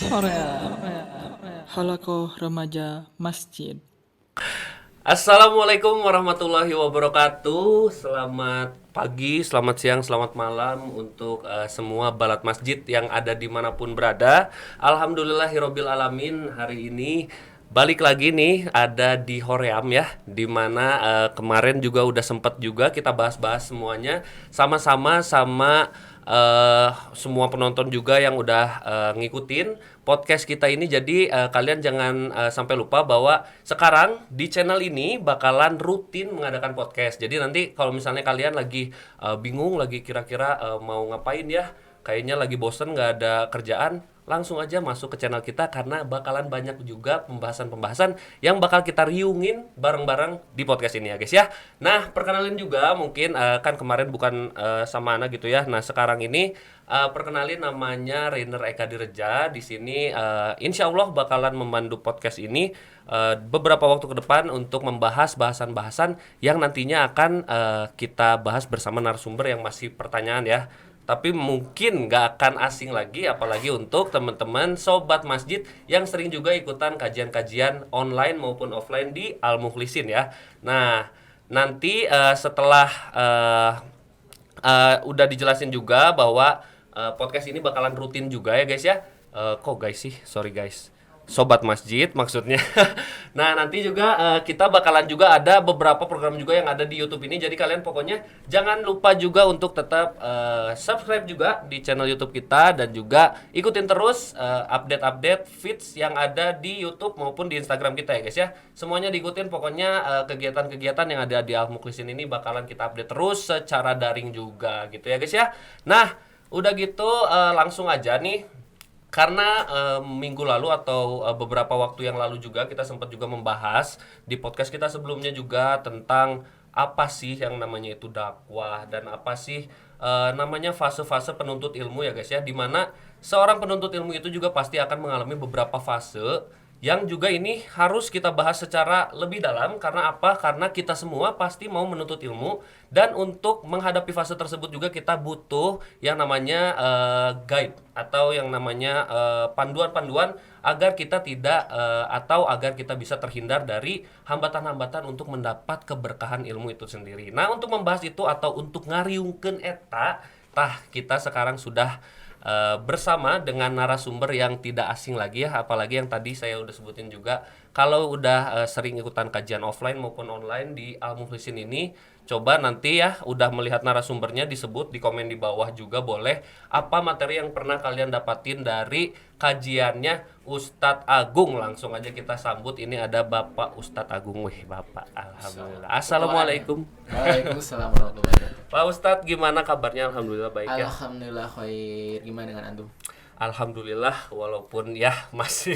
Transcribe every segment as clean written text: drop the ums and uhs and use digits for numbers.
Korea, Halakoh Remaja Masjid. Assalamualaikum warahmatullahi wabarakatuh. Selamat pagi, selamat siang, selamat malam untuk semua balat masjid yang ada dimanapun berada. Alhamdulillahirobbil alamin. Hari ini balik lagi nih ada di Hoream ya, dimana kemarin juga udah sempet juga kita bahas-bahas semuanya sama-sama sama semua penonton juga yang udah ngikutin podcast kita ini. Jadi kalian jangan sampai lupa bahwa sekarang di channel ini bakalan rutin mengadakan podcast. Jadi nanti kalau misalnya kalian lagi bingung, lagi kira-kira mau ngapain ya, kayaknya lagi bosen nggak ada kerjaan, langsung aja masuk ke channel kita karena bakalan banyak juga pembahasan-pembahasan yang bakal kita riungin bareng-bareng di podcast ini ya guys ya. Nah, perkenalin juga mungkin kan kemarin bukan sama Ana gitu ya. Nah, sekarang ini perkenalin namanya Rainer Eka Direja. Di sini insya Allah bakalan memandu podcast ini beberapa waktu ke depan untuk membahas bahasan-bahasan yang nantinya akan kita bahas bersama narasumber yang masih pertanyaan ya. Tapi mungkin nggak akan asing lagi, apalagi untuk teman-teman sobat masjid yang sering juga ikutan kajian-kajian online maupun offline di Al Mukhlisin ya. Nah, nanti setelah udah dijelasin juga bahwa podcast ini bakalan rutin juga ya guys ya. Kok guys sih, sorry guys, sobat masjid maksudnya. Nah, nanti juga kita bakalan juga ada beberapa program juga yang ada di YouTube ini. Jadi kalian pokoknya jangan lupa juga untuk tetap subscribe juga di channel YouTube kita dan juga ikutin terus update-update feeds yang ada di YouTube maupun di Instagram kita ya guys ya. Semuanya diikutin pokoknya kegiatan-kegiatan yang ada di Al Mukhlisin ini bakalan kita update terus secara daring juga gitu ya guys ya. Nah, udah gitu langsung aja nih karena minggu lalu atau beberapa waktu yang lalu juga kita sempat juga membahas di podcast kita sebelumnya juga tentang apa sih yang namanya itu dakwah dan apa sih namanya fase-fase penuntut ilmu ya guys ya, dimana seorang penuntut ilmu itu juga pasti akan mengalami beberapa fase yang juga ini harus kita bahas secara lebih dalam. Karena apa? Karena kita semua pasti mau menuntut ilmu, dan untuk menghadapi fase tersebut juga kita butuh yang namanya guide atau yang namanya panduan-panduan agar kita tidak atau agar kita bisa terhindar dari hambatan-hambatan untuk mendapat keberkahan ilmu itu sendiri. Nah, untuk membahas itu atau untuk ngariungkeun eta, tah kita sekarang sudah bersama dengan narasumber yang tidak asing lagi ya, apalagi yang tadi saya udah sebutin juga kalau udah sering ikutan kajian offline maupun online di Al Mukhlisin ini. Coba nanti ya udah melihat narasumbernya disebut di komen di bawah juga boleh, apa materi yang pernah kalian dapatin dari kajiannya Ustadz Agung. Langsung aja kita sambut, ini ada Bapak Ustadz Agung. Wih Bapak, alhamdulillah. Assalamualaikum. Waalaikumsalam warahmatullahi wabarakatuh. Pak Ustadz gimana kabarnya? Alhamdulillah baik ya. Alhamdulillah khair. Gimana dengan antum? Alhamdulillah, walaupun ya masih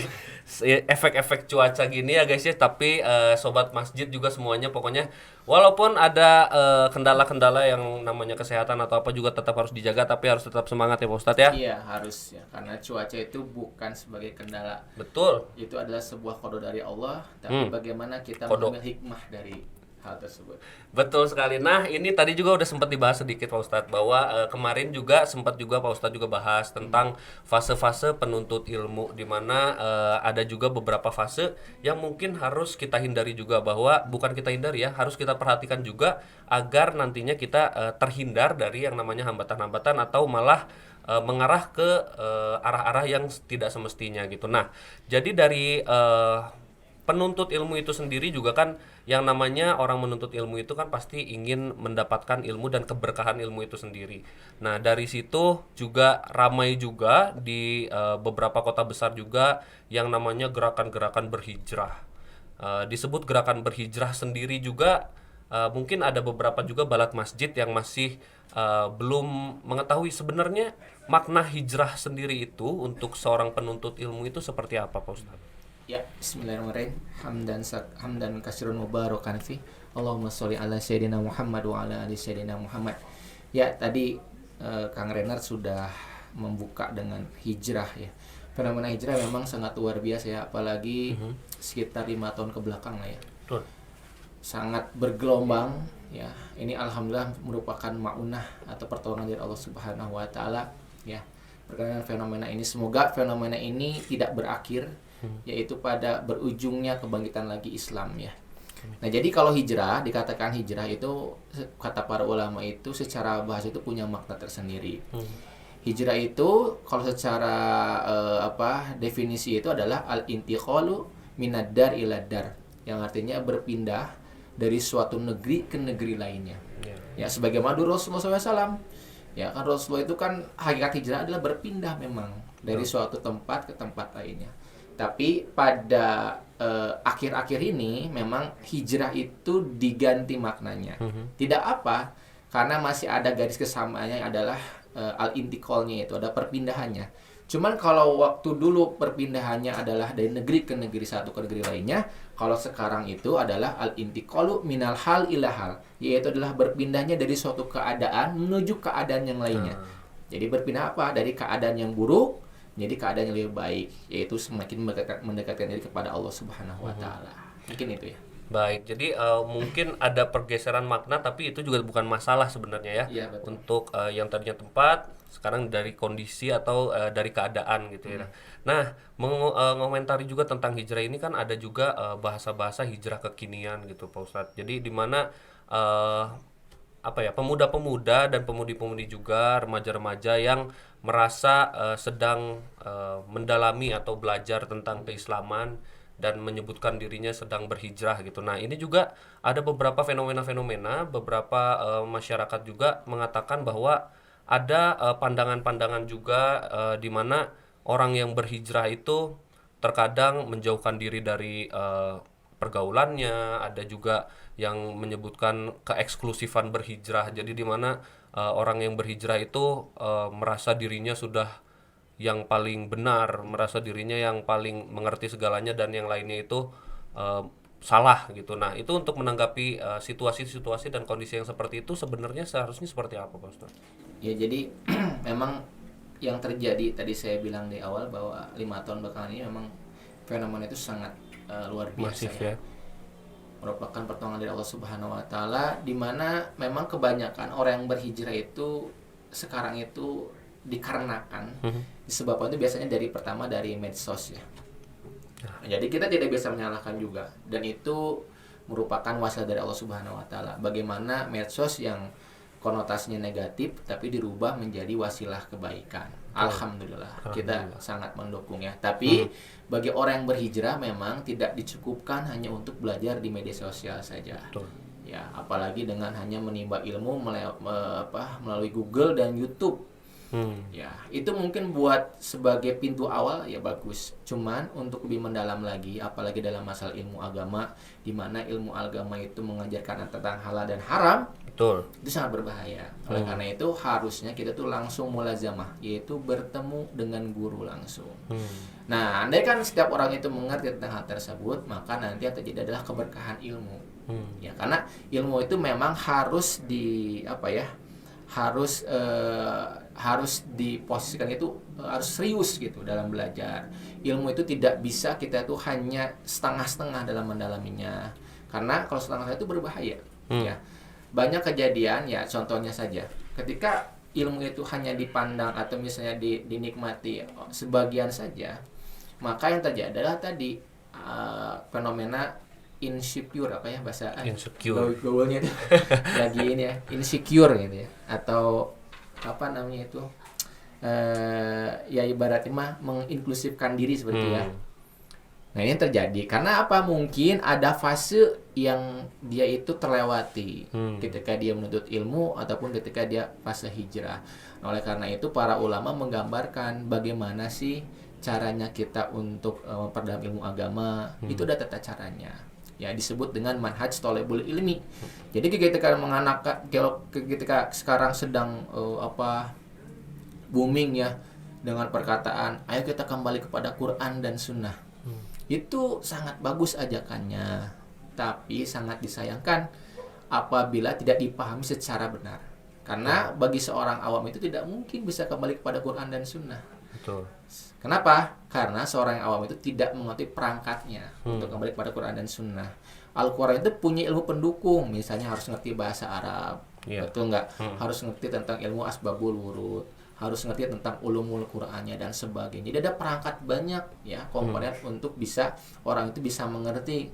efek-efek cuaca gini ya guys ya, tapi sobat masjid juga semuanya pokoknya walaupun ada kendala-kendala yang namanya kesehatan atau apa juga tetap harus dijaga, tapi harus tetap semangat ya Pak Ustadz ya. Iya, harus ya. Karena cuaca itu bukan sebagai kendala. Betul. Itu adalah sebuah kode dari Allah, tapi bagaimana kita Kodo. mengambil hikmah dari hal tersebut. Betul sekali. Nah, ini tadi juga udah sempat dibahas sedikit Pak Ustadz bahwa kemarin juga sempat juga Pak Ustadz juga bahas tentang fase-fase penuntut ilmu, di mana ada juga beberapa fase yang mungkin harus kita hindari juga, bahwa bukan kita hindari ya, harus kita perhatikan juga agar nantinya kita terhindar dari yang namanya hambatan-hambatan atau malah mengarah ke arah-arah yang tidak semestinya gitu. Nah, jadi dari penuntut ilmu itu sendiri juga kan, yang namanya orang menuntut ilmu itu kan pasti ingin mendapatkan ilmu dan keberkahan ilmu itu sendiri. Nah, dari situ juga ramai juga di beberapa kota besar juga yang namanya gerakan-gerakan berhijrah. Disebut gerakan berhijrah sendiri juga mungkin ada beberapa juga balat masjid yang masih belum mengetahui sebenarnya makna hijrah sendiri itu untuk seorang penuntut ilmu itu seperti apa Pak Ustadz? Ya, bismillahirrahmanirrahim. Hamdan katsirun mubarakan fi. Allahumma sholli ala sayyidina Muhammad wa ala ali sayyidina Muhammad. Ya, tadi Kang Renard sudah membuka dengan hijrah ya. Fenomena hijrah memang sangat luar biasa ya, apalagi sekitar 5 tahun ke belakang lah ya. Betul. Sangat bergelombang ya. Ini alhamdulillah merupakan maunah atau pertolongan dari Allah Subhanahu wa taala ya. berkaitan dengan fenomena ini. Semoga fenomena ini tidak berakhir, yaitu pada berujungnya kebangkitan lagi Islam ya. Nah, jadi kalau hijrah, dikatakan hijrah itu kata para ulama itu secara bahasa itu punya makna tersendiri. Hijrah itu kalau secara definisi itu adalah al-intiqalu minad dar ila dar, yang artinya berpindah dari suatu negeri ke negeri lainnya. Ya, sebagaimana dulu Rasulullah SAW. Ya kan Rasulullah itu kan hakikat hijrah adalah berpindah memang dari suatu tempat ke tempat lainnya. Tapi pada akhir-akhir ini memang hijrah itu diganti maknanya. Tidak apa, karena masih ada garis kesamaannya adalah al-intiqalnya, itu ada perpindahannya. Cuman kalau waktu dulu perpindahannya adalah dari negeri ke negeri satu ke negeri lainnya, kalau sekarang itu adalah al-intiqalu minal hal ila hal, yaitu adalah berpindahnya dari suatu keadaan menuju keadaan yang lainnya. Jadi berpindah apa? Dari keadaan yang buruk jadi keadaan yang lebih baik, yaitu semakin mendekatkan diri kepada Allah Subhanahu wa taala. Mungkin itu ya. Baik, jadi mungkin ada pergeseran makna, tapi itu juga bukan masalah sebenarnya ya. Iya, betul. Untuk yang tadinya tempat, sekarang dari kondisi atau dari keadaan gitu ya. Nah, mengomentari juga tentang hijrah ini kan ada juga bahasa-bahasa hijrah kekinian gitu Pak Ustadz. Jadi di mana pemuda-pemuda dan pemudi-pemudi juga, remaja-remaja yang merasa sedang mendalami atau belajar tentang keislaman dan menyebutkan dirinya sedang berhijrah gitu. Nah, ini juga ada beberapa fenomena-fenomena, beberapa masyarakat juga mengatakan bahwa ada pandangan-pandangan juga di mana orang yang berhijrah itu terkadang menjauhkan diri dari pergaulannya, ada juga yang menyebutkan keeksklusifan berhijrah. Jadi di mana orang yang berhijrah itu merasa dirinya sudah yang paling benar, merasa dirinya yang paling mengerti segalanya dan yang lainnya itu salah gitu. Nah, itu untuk menanggapi situasi-situasi dan kondisi yang seperti itu sebenarnya seharusnya seperti apa, Pak Ustaz? Ya, jadi memang yang terjadi tadi saya bilang di awal bahwa 5 tahun belakangan ini memang fenomena itu sangat luar biasa. Masif ya. Merupakan pertolongan dari Allah Subhanahu wa taala, di mana memang kebanyakan orang yang berhijrah itu sekarang itu dikarenakan disebabkan itu biasanya pertama dari medsos ya. Jadi kita tidak bisa menyalahkan juga, dan itu merupakan wasilah dari Allah Subhanahu wa taala. Bagaimana medsos yang konotasinya negatif tapi dirubah menjadi wasilah kebaikan. Alhamdulillah, kita sangat mendukung ya. Tapi bagi orang yang berhijrah memang tidak dicukupkan hanya untuk belajar di media sosial saja. Betul. Ya, apalagi dengan hanya menimba ilmu melalui Google dan YouTube. Ya, itu mungkin buat sebagai pintu awal ya bagus. Cuman untuk lebih mendalam lagi, apalagi dalam masalah ilmu agama, di mana ilmu agama itu mengajarkan tentang halal dan haram, Betul. itu sangat berbahaya. Oleh karena itu harusnya kita tuh langsung mulazamah, yaitu bertemu dengan guru langsung. Nah, andai kan setiap orang itu mengerti tentang hal tersebut, maka nanti yang terjadi adalah keberkahan ilmu. Ya, karena ilmu itu memang harus harus diposisikan itu harus serius gitu dalam belajar. Ilmu itu tidak bisa kita tuh hanya setengah-setengah dalam mendalaminya. Karena kalau setengah-setengah itu berbahaya. Ya. Banyak kejadian ya, contohnya saja. Ketika ilmu itu hanya dipandang atau misalnya dinikmati sebagian saja, maka yang terjadi adalah tadi fenomena insecure, bahasa gaulnya itu lagi ini ya, insecure gitu ya, atau itu ya ibaratnya mah menginklusifkan diri seperti itu ya. Nah, ini terjadi karena apa? Mungkin ada fase yang dia itu terlewati ketika dia menuntut ilmu ataupun ketika dia fase hijrah. Nah, oleh karena itu para ulama menggambarkan bagaimana sih caranya kita untuk memperdalam ilmu agama. Itu ada tata caranya. Ya, disebut dengan manhaj thalabul ilmi. Jadi ketika ketika sekarang sedang booming ya dengan perkataan ayo kita kembali kepada Quran dan Sunnah. Itu sangat bagus ajakannya, tapi sangat disayangkan apabila tidak dipahami secara benar. Karena bagi seorang awam itu tidak mungkin bisa kembali kepada Quran dan Sunnah. Betul. Kenapa? Karena seorang awam itu tidak mengerti perangkatnya untuk kembali kepada Quran dan Sunnah. Al-Quran itu punya ilmu pendukung, misalnya harus ngerti bahasa Arab, betul nggak? Harus ngerti tentang ilmu asbabul wurud, harus ngerti tentang ulumul Qur'annya dan sebagainya. Jadi ada perangkat banyak ya komponen untuk bisa orang itu bisa mengerti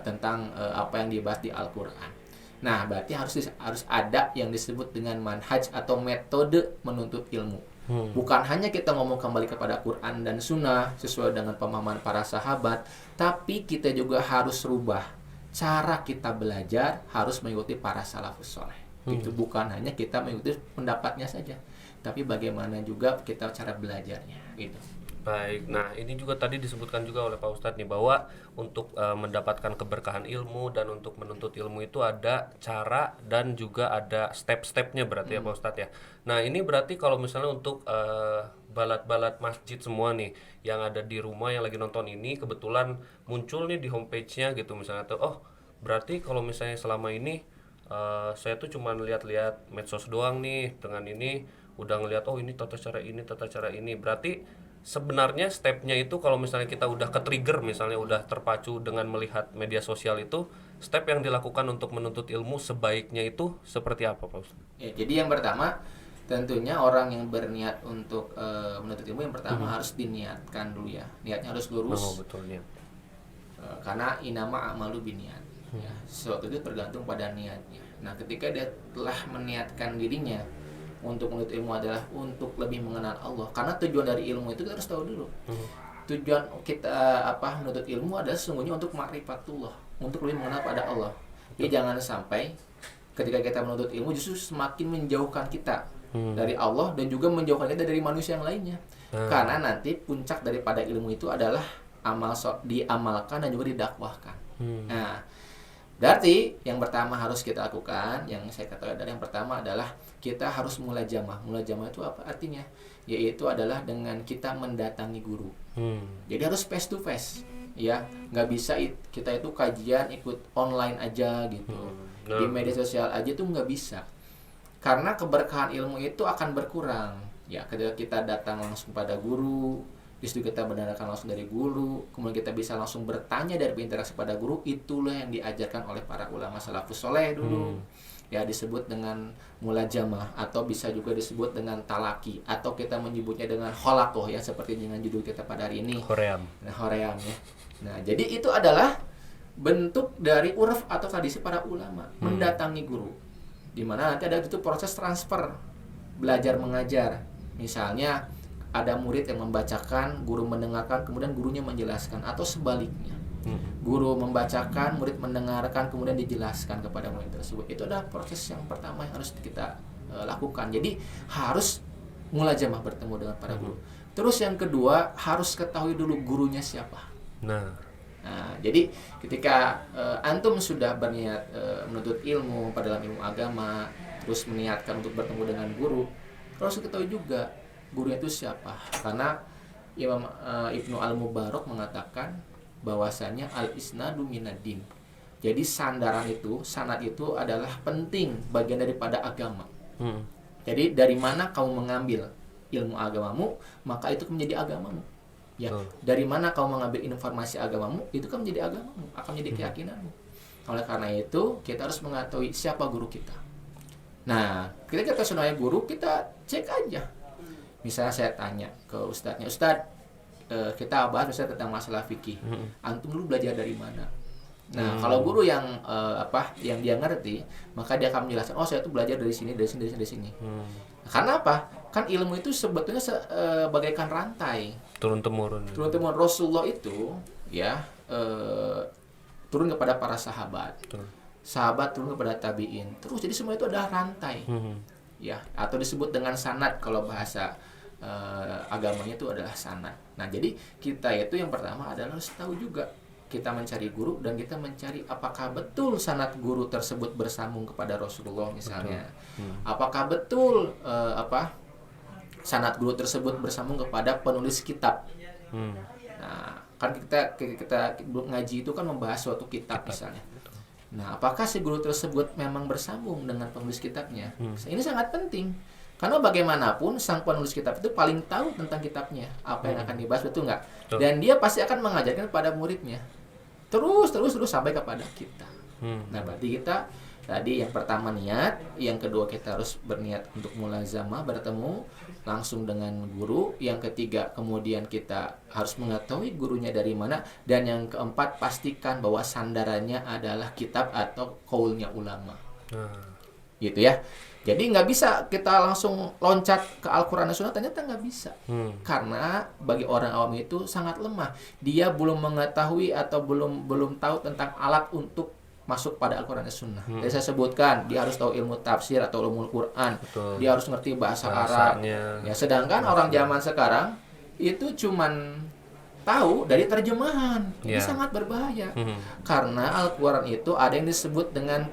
tentang apa yang dibahas di Al-Qur'an. Nah, berarti harus ada yang disebut dengan manhaj atau metode menuntut ilmu. Bukan hanya kita ngomong kembali kepada Quran dan Sunnah sesuai dengan pemahaman para sahabat, tapi kita juga harus rubah cara kita belajar, harus mengikuti para salafus soleh. Itu bukan hanya kita mengikuti pendapatnya saja, tapi bagaimana juga kita cara belajarnya gitu. Baik, nah ini juga tadi disebutkan juga oleh Pak Ustadz nih bahwa untuk mendapatkan keberkahan ilmu dan untuk menuntut ilmu itu ada cara dan juga ada step-stepnya berarti ya Pak Ustadz ya. Nah ini berarti kalau misalnya untuk balat-balat masjid semua nih yang ada di rumah yang lagi nonton ini kebetulan muncul nih di homepage-nya gitu misalnya tuh, oh berarti kalau misalnya selama ini saya tuh cuma lihat-lihat medsos doang nih dengan ini udah ngelihat oh ini tata cara ini berarti sebenarnya stepnya itu kalau misalnya kita udah ke-trigger misalnya udah terpacu dengan melihat media sosial itu step yang dilakukan untuk menuntut ilmu sebaiknya itu seperti apa Pak Ustaz? Ya, jadi yang pertama tentunya orang yang berniat untuk menuntut ilmu yang pertama harus diniatkan dulu ya, niatnya harus lurus. Oh betul niat. Karena inama amalu biniat. Ya, sesuatu itu tergantung pada niatnya. Nah, ketika dia telah meniatkan dirinya untuk menuntut ilmu adalah untuk lebih mengenal Allah. Karena tujuan dari ilmu itu kita harus tahu dulu. Tujuan kita menuntut ilmu adalah sesungguhnya untuk ma'rifatullah, untuk lebih mengenal pada Allah. Jadi jangan sampai ketika kita menuntut ilmu justru semakin menjauhkan kita dari Allah dan juga menjauhkan kita dari manusia yang lainnya. Karena nanti puncak daripada ilmu itu adalah diamalkan dan juga didakwahkan. Nah, berarti yang pertama harus kita lakukan, yang saya katakan yang pertama adalah kita harus mulai jamah. Mulai jamah itu apa artinya? Yaitu adalah dengan kita mendatangi guru. Jadi harus face to face, ya. Nggak bisa kita itu kajian ikut online aja gitu. Di media sosial aja tuh nggak bisa. Karena keberkahan ilmu itu akan berkurang. Ya, ketika kita datang langsung pada guru, justru kita mendengarkan langsung dari guru, kemudian kita bisa langsung bertanya dan berinteraksi pada guru, itulah yang diajarkan oleh para ulama salafus soleh dulu. Ya, disebut dengan mulajamah atau bisa juga disebut dengan talaki atau kita menyebutnya dengan kholakoh ya, seperti dengan judul kita pada hari ini. Hoream. Nah, hoream ya. Nah, jadi itu adalah bentuk dari urf atau tradisi para ulama mendatangi guru. Di mana nanti ada itu proses transfer belajar mengajar. Misalnya ada murid yang membacakan, guru mendengarkan, kemudian gurunya menjelaskan, atau sebaliknya. Guru membacakan, murid mendengarkan, kemudian dijelaskan kepada murid tersebut. Itu adalah proses yang pertama yang harus kita lakukan. Jadi harus mulajamah bertemu dengan para guru. Terus yang kedua harus ketahui dulu gurunya siapa. Nah, jadi ketika antum sudah berniat menuntut ilmu pada dalam ilmu agama, terus meniatkan untuk bertemu dengan guru, harus ketahui juga gurunya itu siapa. Karena Imam Ibnu Al-Mubarak mengatakan bahwasanya al-isnadu minad-din. Jadi sanad itu adalah penting bagian daripada agama. Jadi dari mana kamu mengambil ilmu agamamu, maka itu menjadi agamamu. Ya, dari mana kamu mengambil informasi agamamu, itu kan menjadi agamamu, akan menjadi keyakinanmu. Oleh karena itu, kita harus mengetahui siapa guru kita. Nah, ketika kita sudah guru, kita cek aja. Misalnya saya tanya ke ustadznya, Ustadz, kita bahas misalnya tentang masalah fikih. Antum dulu belajar dari mana? Nah, kalau guru yang yang dia ngerti, maka dia akan menjelaskan, oh saya tuh belajar dari sini. Nah, karena apa? Kan ilmu itu sebetulnya bagaikan rantai. Turun temurun. Rasulullah itu ya turun kepada para sahabat. Sahabat turun kepada tabi'in. Terus jadi semua itu adalah rantai. Ya, atau disebut dengan sanad kalau bahasa agamanya itu adalah sanad. Nah, jadi kita itu yang pertama adalah harus tahu juga kita mencari guru dan kita mencari apakah betul sanad guru tersebut bersambung kepada Rasulullah misalnya. Apakah betul sanad guru tersebut bersambung kepada penulis kitab. Nah, kan kita ngaji itu kan membahas suatu kitab misalnya. Nah, apakah si guru tersebut memang bersambung dengan penulis kitabnya? Ini sangat penting. Karena bagaimanapun sang penulis kitab itu paling tahu tentang kitabnya, apa yang akan dibahas, betul nggak? Dan dia pasti akan mengajarkan kepada muridnya. Terus sampai kepada kita. Nah, berarti kita tadi yang pertama niat, yang kedua kita harus berniat untuk mulazamah bertemu, langsung dengan guru, yang ketiga kemudian kita harus mengetahui gurunya dari mana, dan yang keempat pastikan bahwa sandarannya adalah kitab atau qaulnya ulama. Gitu ya. Jadi nggak bisa kita langsung loncat ke Al-Quran dan Sunnah, ternyata nggak bisa. Karena bagi orang awam itu sangat lemah. Dia belum mengetahui atau belum tahu tentang alat untuk masuk pada Al-Quran dan Sunnah. Jadi saya sebutkan, dia harus tahu ilmu tafsir atau ilmu Quran. Betul. Dia harus ngerti bahasa Arab. Ya, sedangkan orang zaman sekarang itu cuman tahu dari terjemahan. Ini sangat berbahaya. Karena Al-Quran itu ada yang disebut dengan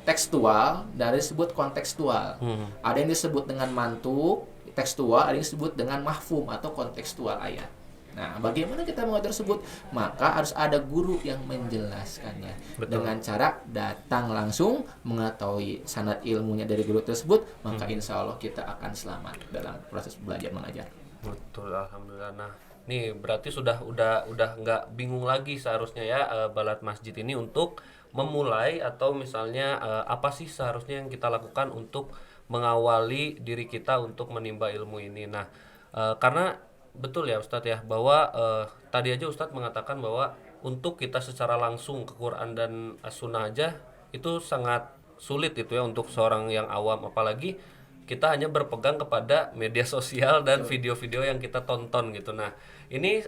tekstual, dan ada yang disebut kontekstual. Ada yang disebut dengan mantuk, tekstual, ada yang disebut dengan mahfum atau kontekstual ayat. Nah, bagaimana kita mengatur tersebut? Maka harus ada guru yang menjelaskannya. Betul. Dengan cara datang langsung mengetahui sanad ilmunya dari guru tersebut, maka insya Allah kita akan selamat dalam proses belajar mengajar. Betul, alhamdulillah. Nah, nih berarti udah nggak bingung lagi seharusnya ya Balad Masjid ini untuk memulai, atau misalnya apa sih seharusnya yang kita lakukan untuk mengawali diri kita untuk menimba ilmu ini. Nah, karena betul ya Ustadz ya, bahwa tadi aja Ustadz mengatakan bahwa untuk kita secara langsung ke Quran dan As-Sunnah aja itu sangat sulit itu ya untuk seorang yang awam, apalagi kita hanya berpegang kepada media sosial dan video-video yang kita tonton gitu. Nah, ini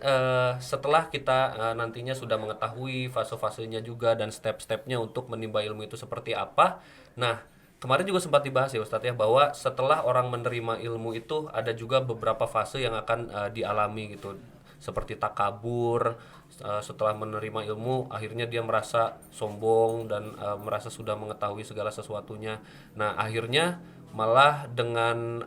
setelah kita nantinya sudah mengetahui fase-fasenya juga dan step-stepnya untuk menimba ilmu itu seperti apa. Nah, kemarin juga sempat dibahas ya Ustadz ya, bahwa setelah orang menerima ilmu itu ada juga beberapa fase yang akan dialami gitu. Seperti takabur, setelah menerima ilmu akhirnya dia merasa sombong dan merasa sudah mengetahui segala sesuatunya. Nah, akhirnya malah dengan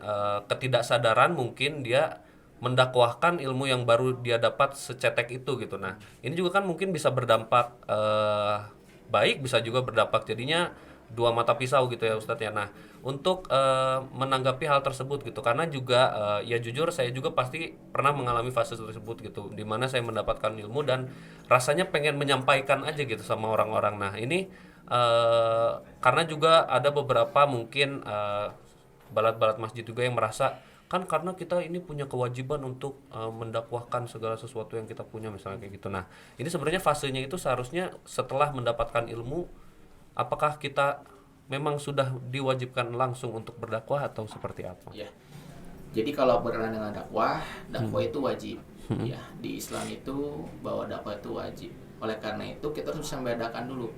ketidaksadaran mungkin dia mendakwahkan ilmu yang baru dia dapat secetek itu gitu. Nah, ini juga kan mungkin bisa berdampak baik, bisa juga berdampak jadinya dua mata pisau gitu ya Ustadz ya. Nah, untuk menanggapi hal tersebut gitu, karena juga ya jujur saya juga pasti pernah mengalami fase tersebut gitu, dimana saya mendapatkan ilmu dan rasanya pengen menyampaikan aja gitu sama orang-orang. Nah, ini karena juga ada beberapa mungkin balad-balad masjid juga yang merasa kan karena kita ini punya kewajiban untuk mendakwahkan segala sesuatu yang kita punya misalnya kayak gitu. Nah, ini sebenarnya fasenya itu seharusnya setelah mendapatkan ilmu, apakah kita memang sudah diwajibkan langsung untuk berdakwah atau seperti apa? Ya. Jadi kalau berkenaan dengan dakwah itu wajib. Ya, di Islam itu bahwa dakwah itu wajib. Oleh karena itu kita harus bisa membedakan dulu.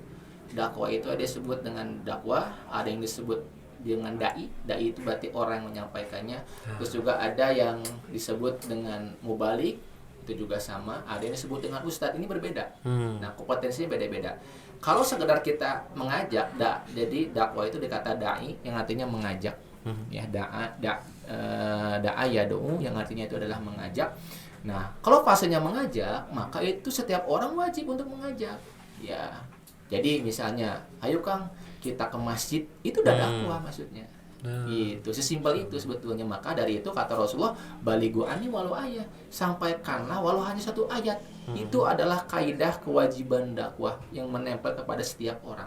Dakwah itu ada disebut dengan dakwah, ada yang disebut dengan dai. Dai itu berarti orang yang menyampaikannya. Terus juga ada yang disebut dengan mubalik, itu juga sama. Ada yang disebut dengan ustadz, ini berbeda. Nah, kompetensinya beda-beda. Kalau sekedar kita mengajak, jadi dakwah itu dikata dai yang artinya mengajak. Ya, da'a yad'u yang artinya itu adalah mengajak. Nah, kalau fasenya mengajak, maka itu setiap orang wajib untuk mengajak. Ya. Jadi misalnya, ayo Kang, kita ke masjid, itu udah dakwah maksudnya. Itu sesimpel itu sebetulnya. Maka dari itu kata Rasulullah, balighu anni walau ayat, sampaikanlah walau hanya satu ayat. Itu adalah kaidah kewajiban dakwah yang menempel kepada setiap orang.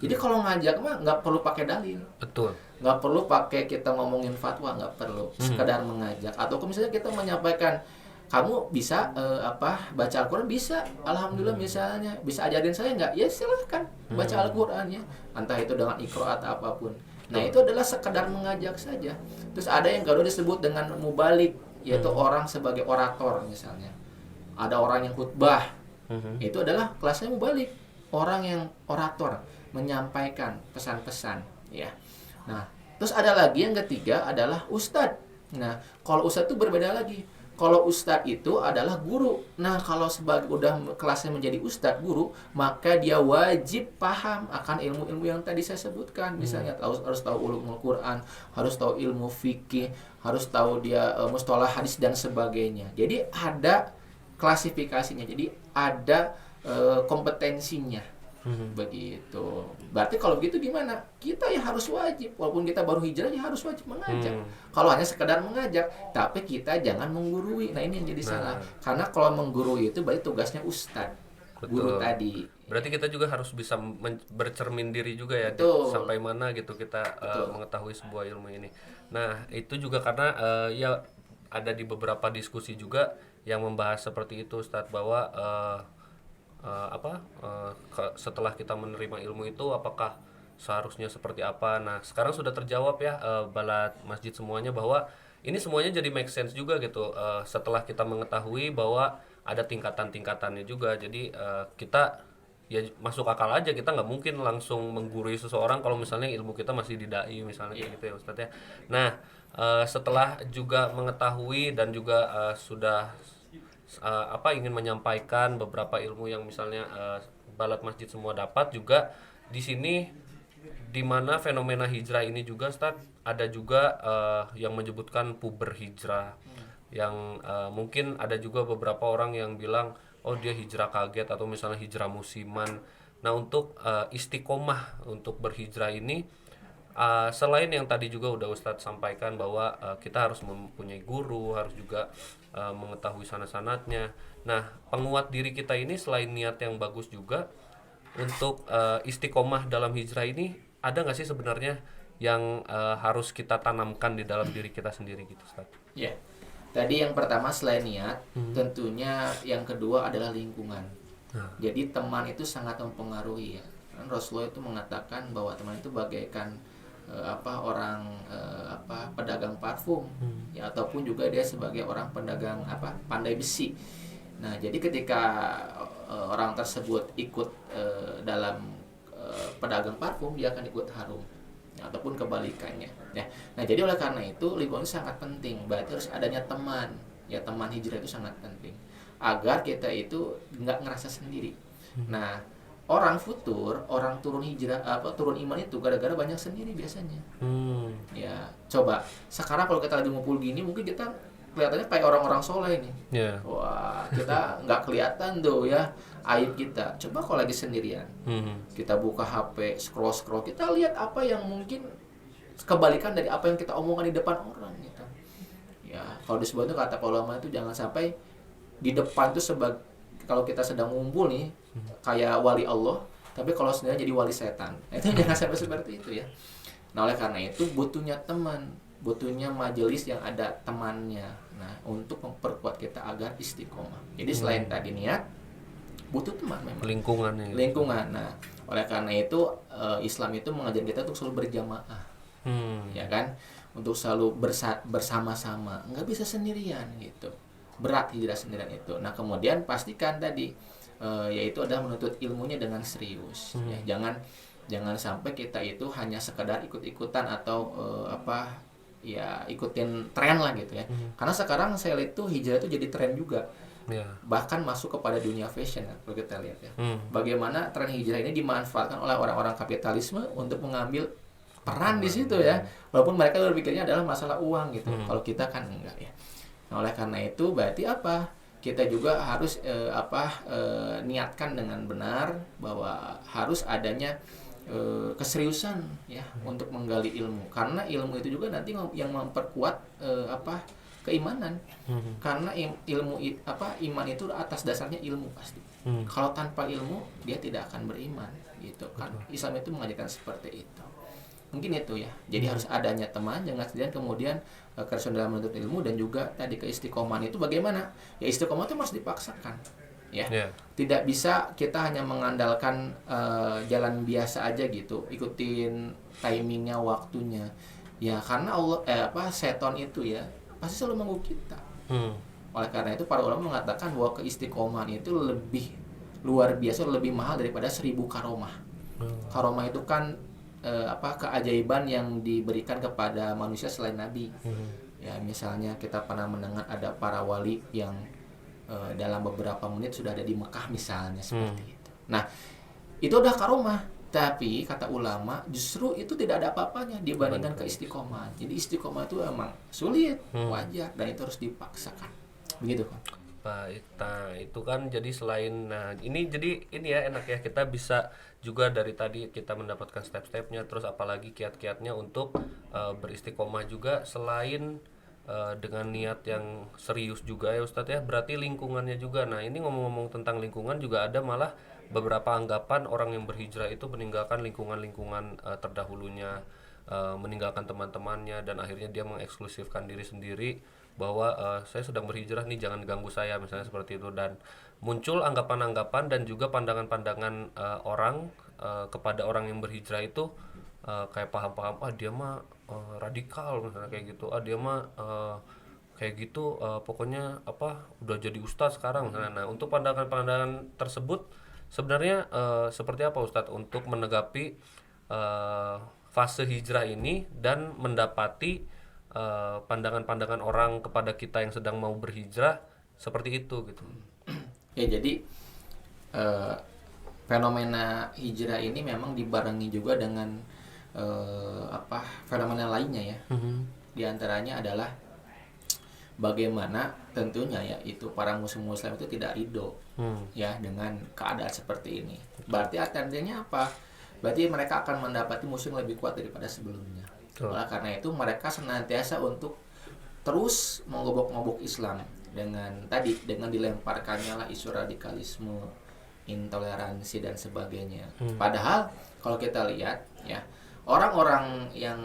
Jadi kalau ngajak mah nggak perlu pakai dalil. Betul. Nggak perlu pakai kita ngomongin fatwa, nggak perlu. Sekedar mengajak. Atau misalnya kita menyampaikan, kamu bisa baca Al-Quran, bisa. Alhamdulillah misalnya, bisa ajarin saya nggak? Ya silahkan baca Al-Qurannya. Entah itu dengan iqra atau apapun. Nah, itu adalah sekedar mengajak saja. Terus ada yang kedua disebut dengan mubalik, yaitu orang sebagai orator misalnya. Ada orang yang khutbah, itu adalah kelasnya mubalik, orang yang orator, menyampaikan pesan-pesan, ya. Nah, terus ada lagi yang ketiga adalah ustadz. Nah, kalau ustadz itu berbeda lagi. Kalau ustadz itu adalah guru. Nah, kalau sebagai udah kelasnya menjadi ustadz guru, maka dia wajib paham akan ilmu-ilmu yang tadi saya sebutkan. Misalnya harus tahu ulumul Quran, harus tahu ilmu fikih, harus tahu dia mustalah hadis dan sebagainya. Jadi ada klasifikasinya. Jadi ada kompetensinya. Begitu. Berarti kalau begitu gimana? Kita ya harus wajib, walaupun kita baru hijrah ya harus wajib mengajak. Kalau hanya sekedar mengajak, tapi kita jangan menggurui. Nah, ini yang jadi salah. Karena kalau menggurui itu berarti tugasnya ustadz. guru Betul. tadi. Berarti kita juga harus bisa bercermin diri juga ya, Betul. sampai mana gitu kita mengetahui sebuah ilmu ini. Nah, itu juga karena ya ada di beberapa diskusi juga yang membahas seperti itu, Ustadz, bahwa setelah kita menerima ilmu itu apakah seharusnya seperti apa. Nah, sekarang sudah terjawab ya, Balat Masjid semuanya, bahwa ini semuanya jadi make sense juga gitu, setelah kita mengetahui bahwa ada tingkatan-tingkatannya juga. Jadi kita ya masuk akal aja, kita nggak mungkin langsung menggurui seseorang kalau misalnya ilmu kita masih di dai misalnya kayak gitu ya Ustadz ya. Nah, setelah juga mengetahui dan juga sudah ingin menyampaikan beberapa ilmu yang misalnya Balat Masjid semua dapat juga di sini, di mana fenomena hijrah ini juga Ustaz, ada juga yang menyebutkan puber hijrah, yang mungkin ada juga beberapa orang yang bilang oh dia hijrah kaget atau misalnya hijrah musiman. Nah, untuk istiqomah untuk berhijrah ini, selain yang tadi juga udah Ustadz sampaikan bahwa kita harus mempunyai guru, harus juga mengetahui sanad-sanadnya. Nah, penguat diri kita ini selain niat yang bagus juga untuk istiqomah dalam hijrah ini, ada nggak sih sebenarnya yang harus kita tanamkan di dalam diri kita sendiri gitu, Ustadz? Ya. Tadi yang pertama selain niat, tentunya yang kedua adalah lingkungan. Jadi teman itu sangat mempengaruhi ya. Rasulullah itu mengatakan bahwa teman itu bagaikan pedagang parfum ya, ataupun juga dia sebagai orang pedagang pandai besi. Nah, jadi ketika orang tersebut ikut dalam pedagang parfum, dia akan ikut harum ya, ataupun kebalikannya ya. Nah, jadi oleh karena itu lingkungan sangat penting. Berarti harus adanya teman ya, teman hijrah itu sangat penting agar kita itu nggak ngerasa sendiri. Nah, orang futur, orang turun hijrah turun iman itu gara-gara banyak sendiri biasanya. Ya, coba sekarang kalau kita lagi ngumpul gini, mungkin kita kelihatannya kayak orang-orang soleh nih. Yeah. Wah, kita nggak kelihatan tuh ya aib kita. Coba kalau lagi sendirian, kita buka HP, scroll, kita lihat apa yang mungkin kebalikan dari apa yang kita omongkan di depan orang gitu. Ya, kalau disebut itu kata ulama itu jangan sampai di depan tuh kalau kita sedang ngumpul nih kayak wali Allah, tapi kalau sebenarnya jadi wali setan. Itu jangan sampai seperti itu ya. Nah, oleh karena itu butuhnya teman, butuhnya majelis yang ada temannya. Nah, untuk memperkuat kita agar istiqomah. Jadi selain tadi niat, butuh teman memang. Lingkungan. Nah, oleh karena itu Islam itu mengajar kita untuk selalu berjamaah. Ya kan? Untuk selalu bersama-sama. Nggak bisa sendirian gitu. Berat hijrah sendirian itu. Nah, kemudian pastikan tadi yaitu adalah menuntut ilmunya dengan serius. Ya, jangan sampai kita itu hanya sekedar ikut-ikutan atau ikutin tren lah gitu ya. Karena sekarang saya lihat tuh hijrah itu jadi tren juga. Bahkan masuk kepada dunia fashion ya, kalau kita lihat ya. Bagaimana tren hijrah ini dimanfaatkan oleh orang-orang kapitalisme untuk mengambil peran di situ ya. Walaupun mereka berpikirnya adalah masalah uang gitu. Kalau kita kan enggak ya. Nah, oleh karena itu berarti kita juga harus niatkan dengan benar bahwa harus adanya keseriusan ya untuk menggali ilmu, karena ilmu itu juga nanti yang memperkuat keimanan. Karena iman itu atas dasarnya ilmu pasti. Kalau tanpa ilmu dia tidak akan beriman gitu kan. Islam itu mengajarkan seperti itu. Mungkin itu ya. Jadi harus adanya teman, jangan sendirian, kemudian keresuan dalam menuntut ilmu, dan juga tadi keistiqomahan itu bagaimana? Ya istiqomah itu harus dipaksakan. Ya. Tidak bisa kita hanya mengandalkan jalan biasa aja gitu, ikutin timingnya, waktunya. Ya karena setan itu ya pasti selalu mengganggu kita. Oleh karena itu para ulama mengatakan bahwa keistiqomahan itu lebih luar biasa, lebih mahal daripada 1000 karomah. Karomah itu kan keajaiban yang diberikan kepada manusia selain Nabi. Ya, misalnya kita pernah mendengar ada para wali yang dalam beberapa menit sudah ada di Mekah misalnya, seperti itu. Nah, itu udah karomah, tapi kata ulama justru itu tidak ada apa-apanya dibandingkan keistiqomahan. Jadi istiqomah itu emang sulit, wajar, dan itu harus dipaksakan. Begitu kan? Baik, nah itu kan jadi selain, nah ini jadi ini ya enak ya, kita bisa juga dari tadi kita mendapatkan step-stepnya, terus apalagi kiat-kiatnya untuk beristiqomah juga. Selain dengan niat yang serius juga ya Ustadz ya, berarti lingkungannya juga. Nah ini ngomong-ngomong tentang lingkungan juga ada malah beberapa anggapan orang yang berhijrah itu meninggalkan lingkungan-lingkungan terdahulunya, meninggalkan teman-temannya, dan akhirnya dia mengeksklusifkan diri sendiri bahwa saya sedang berhijrah nih, jangan ganggu saya, misalnya seperti itu. Dan muncul anggapan-anggapan dan juga pandangan-pandangan orang kepada orang yang berhijrah itu, kayak paham-paham dia mah radikal misalnya kayak gitu, dia mah kayak gitu, pokoknya apa udah jadi ustadz sekarang. Nah untuk pandangan-pandangan tersebut sebenarnya seperti apa Ustadz untuk menegapi fase hijrah ini dan mendapati pandangan-pandangan orang kepada kita yang sedang mau berhijrah seperti itu gitu. Ya jadi fenomena hijrah ini memang dibarengi juga dengan fenomena lainnya ya. Di antaranya adalah bagaimana tentunya ya itu para muslim itu tidak ridho ya dengan keadaan seperti ini. Berarti artinya apa? Berarti mereka akan mendapati musuh yang lebih kuat daripada sebelumnya. Oleh karena itu mereka senantiasa untuk terus menggobok-ngobok Islam dengan dilemparkannya lah isu radikalisme, intoleransi dan sebagainya. Padahal kalau kita lihat ya, orang-orang yang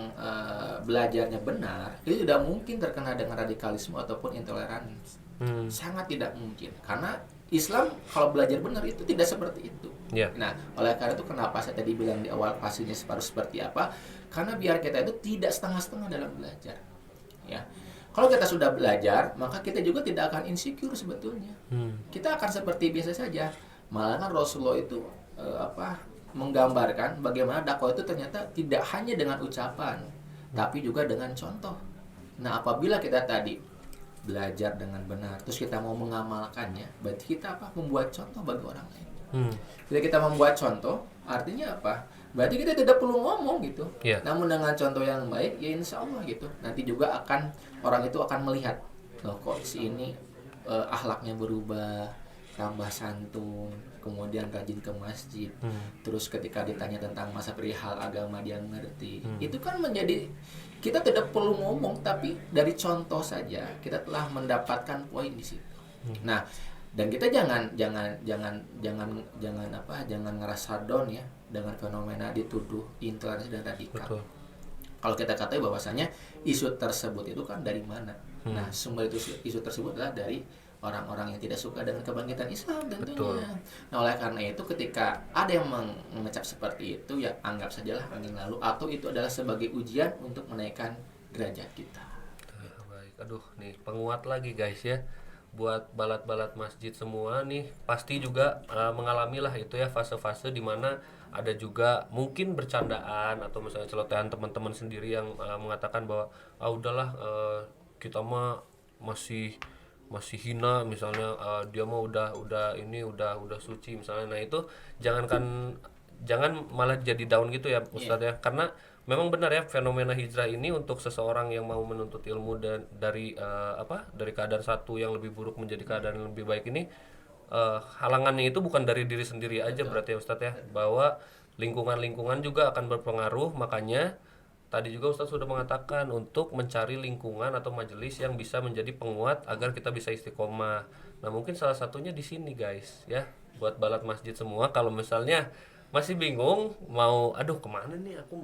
belajarnya benar itu tidak mungkin terkena dengan radikalisme ataupun intoleransi. Sangat tidak mungkin, karena Islam kalau belajar benar itu tidak seperti itu. Nah, oleh karena itu kenapa saya tadi bilang di awal pastinya harus seperti apa? Karena biar kita itu tidak setengah-setengah dalam belajar. Ya, kalau kita sudah belajar, maka kita juga tidak akan insecure sebetulnya. Kita akan seperti biasa saja. Malah kan Rasulullah itu menggambarkan bagaimana dakwah itu ternyata tidak hanya dengan ucapan, tapi juga dengan contoh. Nah, apabila kita tadi belajar dengan benar, terus kita mau mengamalkannya, berarti kita membuat contoh bagi orang lain. Bila kita membuat contoh, artinya apa? Berarti kita tidak perlu ngomong gitu. Namun dengan contoh yang baik, ya insya Allah gitu. Nanti juga orang itu akan melihat, loh kok si ini akhlaknya berubah, tambah santun, kemudian rajin ke masjid. Terus ketika ditanya tentang masa perihal agama dia ngerti. Itu kan menjadi, kita tidak perlu ngomong, tapi dari contoh saja kita telah mendapatkan poin di situ. Nah, dan kita jangan ngerasa down ya dengan fenomena dituduh intoleransi dan radikal. Kalau kita katakan bahwasanya isu tersebut itu kan dari mana? Nah, sumber isu tersebut adalah dari orang-orang yang tidak suka dengan kebangkitan Islam tentunya. Nah, oleh karena itu ketika ada yang mengecap seperti itu, ya anggap sajalah angin lalu, atau itu adalah sebagai ujian untuk menaikkan derajat kita. Baik, aduh nih penguat lagi guys ya, buat balat-balat masjid semua nih pasti juga mengalami lah itu ya fase-fase dimana ada juga mungkin bercandaan atau misalnya celotehan teman-teman sendiri yang mengatakan bahwa udahlah kita mah masih hina misalnya, dia mah udah suci misalnya. Nah itu jangan malah jadi down gitu ya Ustadz ya, karena memang benar ya fenomena hijrah ini untuk seseorang yang mau menuntut ilmu dan dari keadaan satu yang lebih buruk menjadi keadaan yang lebih baik ini, halangannya itu bukan dari diri sendiri aja. Berarti ya Ustadz ya, bahwa lingkungan juga akan berpengaruh. Makanya tadi juga Ustadz sudah mengatakan untuk mencari lingkungan atau majelis yang bisa menjadi penguat agar kita bisa istiqomah. Nah mungkin salah satunya di sini guys ya, buat balat masjid semua, kalau misalnya masih bingung mau kemana nih aku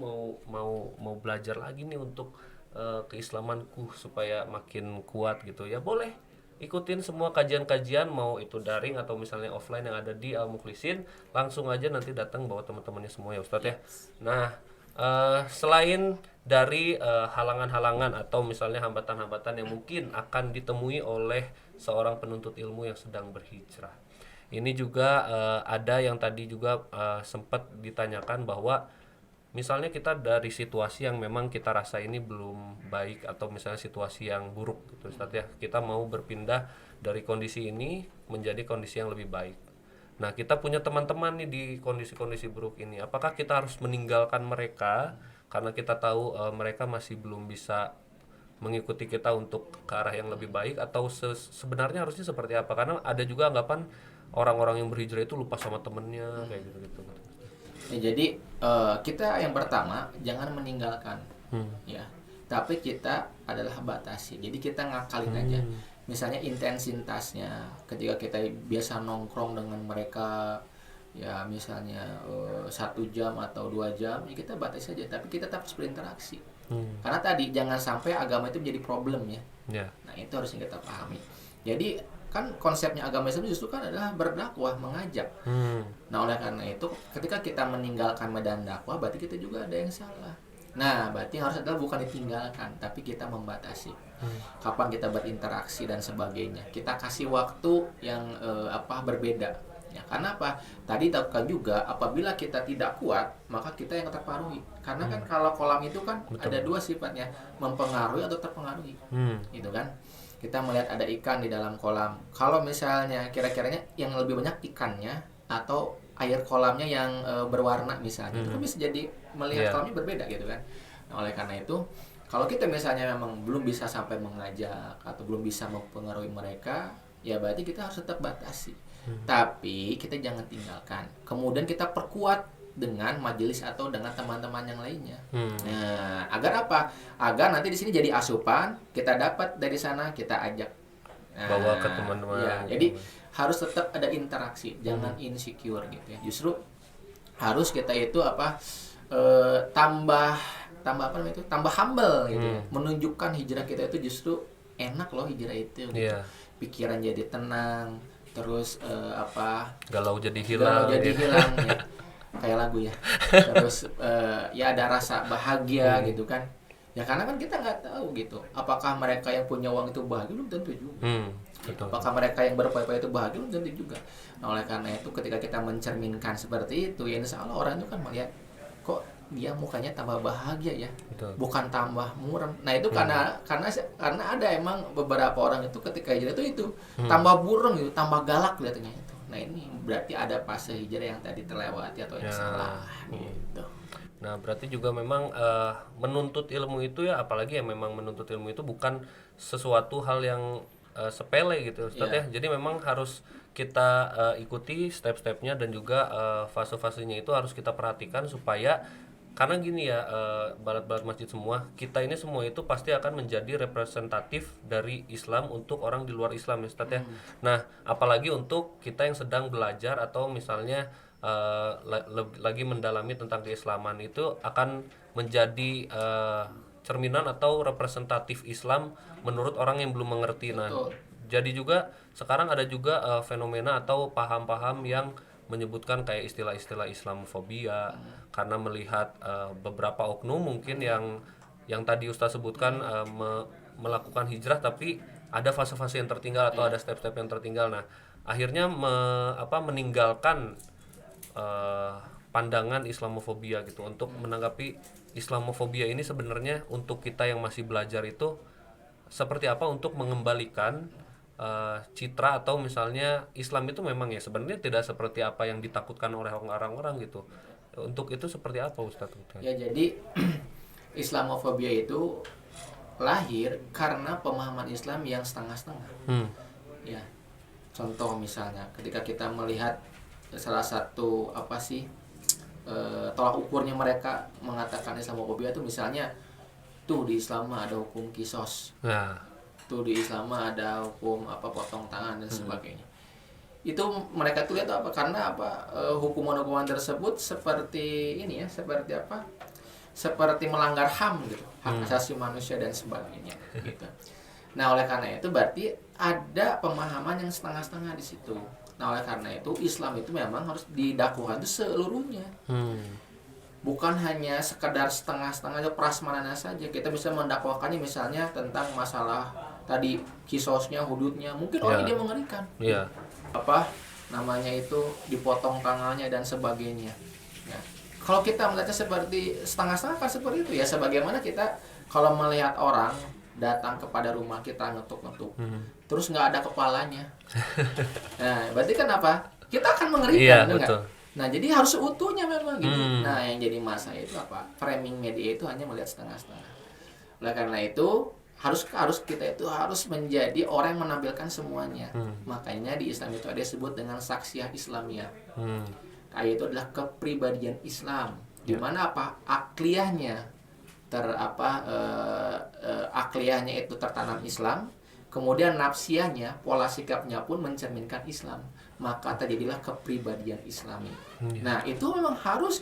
mau belajar lagi nih untuk keislamanku supaya makin kuat gitu ya, boleh ikutin semua kajian-kajian, mau itu daring atau misalnya offline yang ada di Al Mukhlisin, langsung aja nanti datang bawa teman-temannya semua ya Ustadz ya. Nah selain dari halangan-halangan atau misalnya hambatan-hambatan yang mungkin akan ditemui oleh seorang penuntut ilmu yang sedang berhijrah, ini juga ada yang tadi juga sempat ditanyakan bahwa misalnya kita dari situasi yang memang kita rasa ini belum baik atau misalnya situasi yang buruk gitu Ustadz ya, kita mau berpindah dari kondisi ini menjadi kondisi yang lebih baik. Nah kita punya teman-teman nih di kondisi-kondisi buruk ini, apakah kita harus meninggalkan mereka karena kita tahu mereka masih belum bisa mengikuti kita untuk ke arah yang lebih baik, atau sebenarnya harusnya seperti apa? Karena ada juga anggapan orang-orang yang berhijrah itu lupa sama temennya kayak gitu. Ya, jadi kita yang pertama jangan meninggalkan ya, tapi kita adalah batasi. Jadi kita ngakalin aja. Misalnya intensitasnya, ketika kita biasa nongkrong dengan mereka, ya misalnya 1 jam atau 2 jam, ya kita batasi saja. Tapi kita tetap harus berinteraksi. Karena tadi jangan sampai agama itu menjadi problem ya. Nah itu harus kita pahami. Jadi kan konsepnya agama Islam justru kan adalah berdakwah, mengajak. Nah oleh karena itu ketika kita meninggalkan medan dakwah, berarti kita juga ada yang salah. Nah berarti yang harus adalah bukan ditinggalkan, tapi kita membatasi. Kapan kita berinteraksi dan sebagainya, kita kasih waktu yang berbeda. Ya, karena apa? Tadi tahukan juga apabila kita tidak kuat, maka kita yang terpengaruhi. Karena kan kalau kolam itu kan ada 2 sifatnya, mempengaruhi atau terpengaruhi. Gitu kan? Kita melihat ada ikan di dalam kolam. Kalau misalnya kira-kiranya yang lebih banyak ikannya atau air kolamnya yang berwarna misalnya, itu kan bisa jadi melihat kolamnya berbeda gitu kan. Nah, oleh karena itu, kalau kita misalnya memang belum bisa sampai mengajak atau belum bisa mempengaruhi mereka, ya berarti kita harus tetap batasi. Tapi kita jangan tinggalkan. Kemudian kita perkuat dengan majelis atau dengan teman-teman yang lainnya. Nah, agar apa? Agar nanti di sini jadi asupan, kita dapat dari sana, kita ajak. Nah, bawa ke teman-teman. Ya, jadi harus tetap ada interaksi, jangan insecure gitu ya. Justru harus kita itu tambah humble gitu ya. Menunjukkan hijrah kita itu justru enak loh hijrah itu gitu. Pikiran jadi tenang, terus galau jadi hilang ya. Kayak lagu ya. Terus ya ada rasa bahagia gitu kan. Ya karena kan kita nggak tahu gitu, apakah mereka yang punya uang itu bahagia, belum tentu juga. Betul. Apakah mereka yang berupaya itu bahagia, belum tentu juga. Nah oleh karena itu ketika kita mencerminkan seperti itu, ya insya Allah orang itu kan melihat kok dia mukanya tambah bahagia ya. Betul. Bukan tambah muram. Nah itu karena ada emang beberapa orang itu ketika hijrah itu tambah burung gitu, tambah galak kelihatannya itu. Nah ini berarti ada fase hijrah yang tadi terlewati atau yang salah gitu. Nah berarti juga memang menuntut ilmu itu ya, apalagi ya memang menuntut ilmu itu bukan sesuatu hal yang sepele gitu Ustaz ya. Jadi memang harus kita ikuti step-stepnya dan juga fase-fasenya itu harus kita perhatikan supaya, karena gini ya balat-balat masjid semua, kita ini semua itu pasti akan menjadi representatif dari Islam untuk orang di luar Islam ya Ustaz ya. Nah apalagi untuk kita yang sedang belajar atau misalnya lagi mendalami tentang keislaman, itu akan menjadi cerminan atau representatif Islam menurut orang yang belum mengerti. Nah jadi juga sekarang ada juga fenomena atau paham-paham yang menyebutkan kayak istilah-istilah Islamofobia karena melihat beberapa oknum mungkin yang tadi Ustaz sebutkan melakukan hijrah tapi ada fase-fase yang tertinggal atau ada step-step yang tertinggal. Nah akhirnya meninggalkan pandangan Islamofobia gitu. Untuk menanggapi Islamofobia ini sebenarnya untuk kita yang masih belajar itu seperti apa untuk mengembalikan citra atau misalnya Islam itu memang ya sebenarnya tidak seperti apa yang ditakutkan oleh orang-orang gitu. Untuk itu seperti apa Ustadz? Ya jadi Islamofobia itu lahir karena pemahaman Islam yang setengah-setengah. Ya, contoh misalnya ketika kita melihat salah satu tolak ukurnya mereka mengatakan Islamofobia itu misalnya tuh di Islam ada hukum kisos. Tuh di Islam ada hukum potong tangan dan sebagainya. Itu mereka tuh lihat apa? Karena hukuman-hukuman tersebut seperti ini ya, seperti melanggar HAM gitu, hak asasi manusia dan sebagainya gitu. Nah, oleh karena itu berarti ada pemahaman yang setengah-setengah di situ. Nah, oleh karena itu Islam itu memang harus didakwahkan itu seluruhnya. Bukan hanya sekedar setengah-setengah atau prasmanana saja. Kita bisa mendakwahkannya misalnya tentang masalah tadi kisosnya, hududnya, mungkin orang dia mengerikan. Dipotong tangannya dan sebagainya. Ya. Kalau kita melihatnya seperti setengah-setengah kan seperti itu ya, sebagaimana kita kalau melihat orang datang kepada rumah kita ngetuk-ngetuk, terus nggak ada kepalanya. Nah, berarti kan apa? Kita akan mengerikan, betul. Nah, jadi harus seutuhnya memang gitu. Nah, yang jadi masalah itu framing media itu hanya melihat setengah-setengah. Oleh karena itu kita itu harus menjadi orang yang menampilkan semuanya. Makanya di Islam itu ada disebut dengan saksiyah Islamiyah. Itu adalah kepribadian Islam. Di mana akliyahnya, akliyahnya itu tertanam Islam, kemudian nafsiyahnya, pola sikapnya pun mencerminkan Islam, maka terjadilah kepribadian Islami. Nah, itu memang harus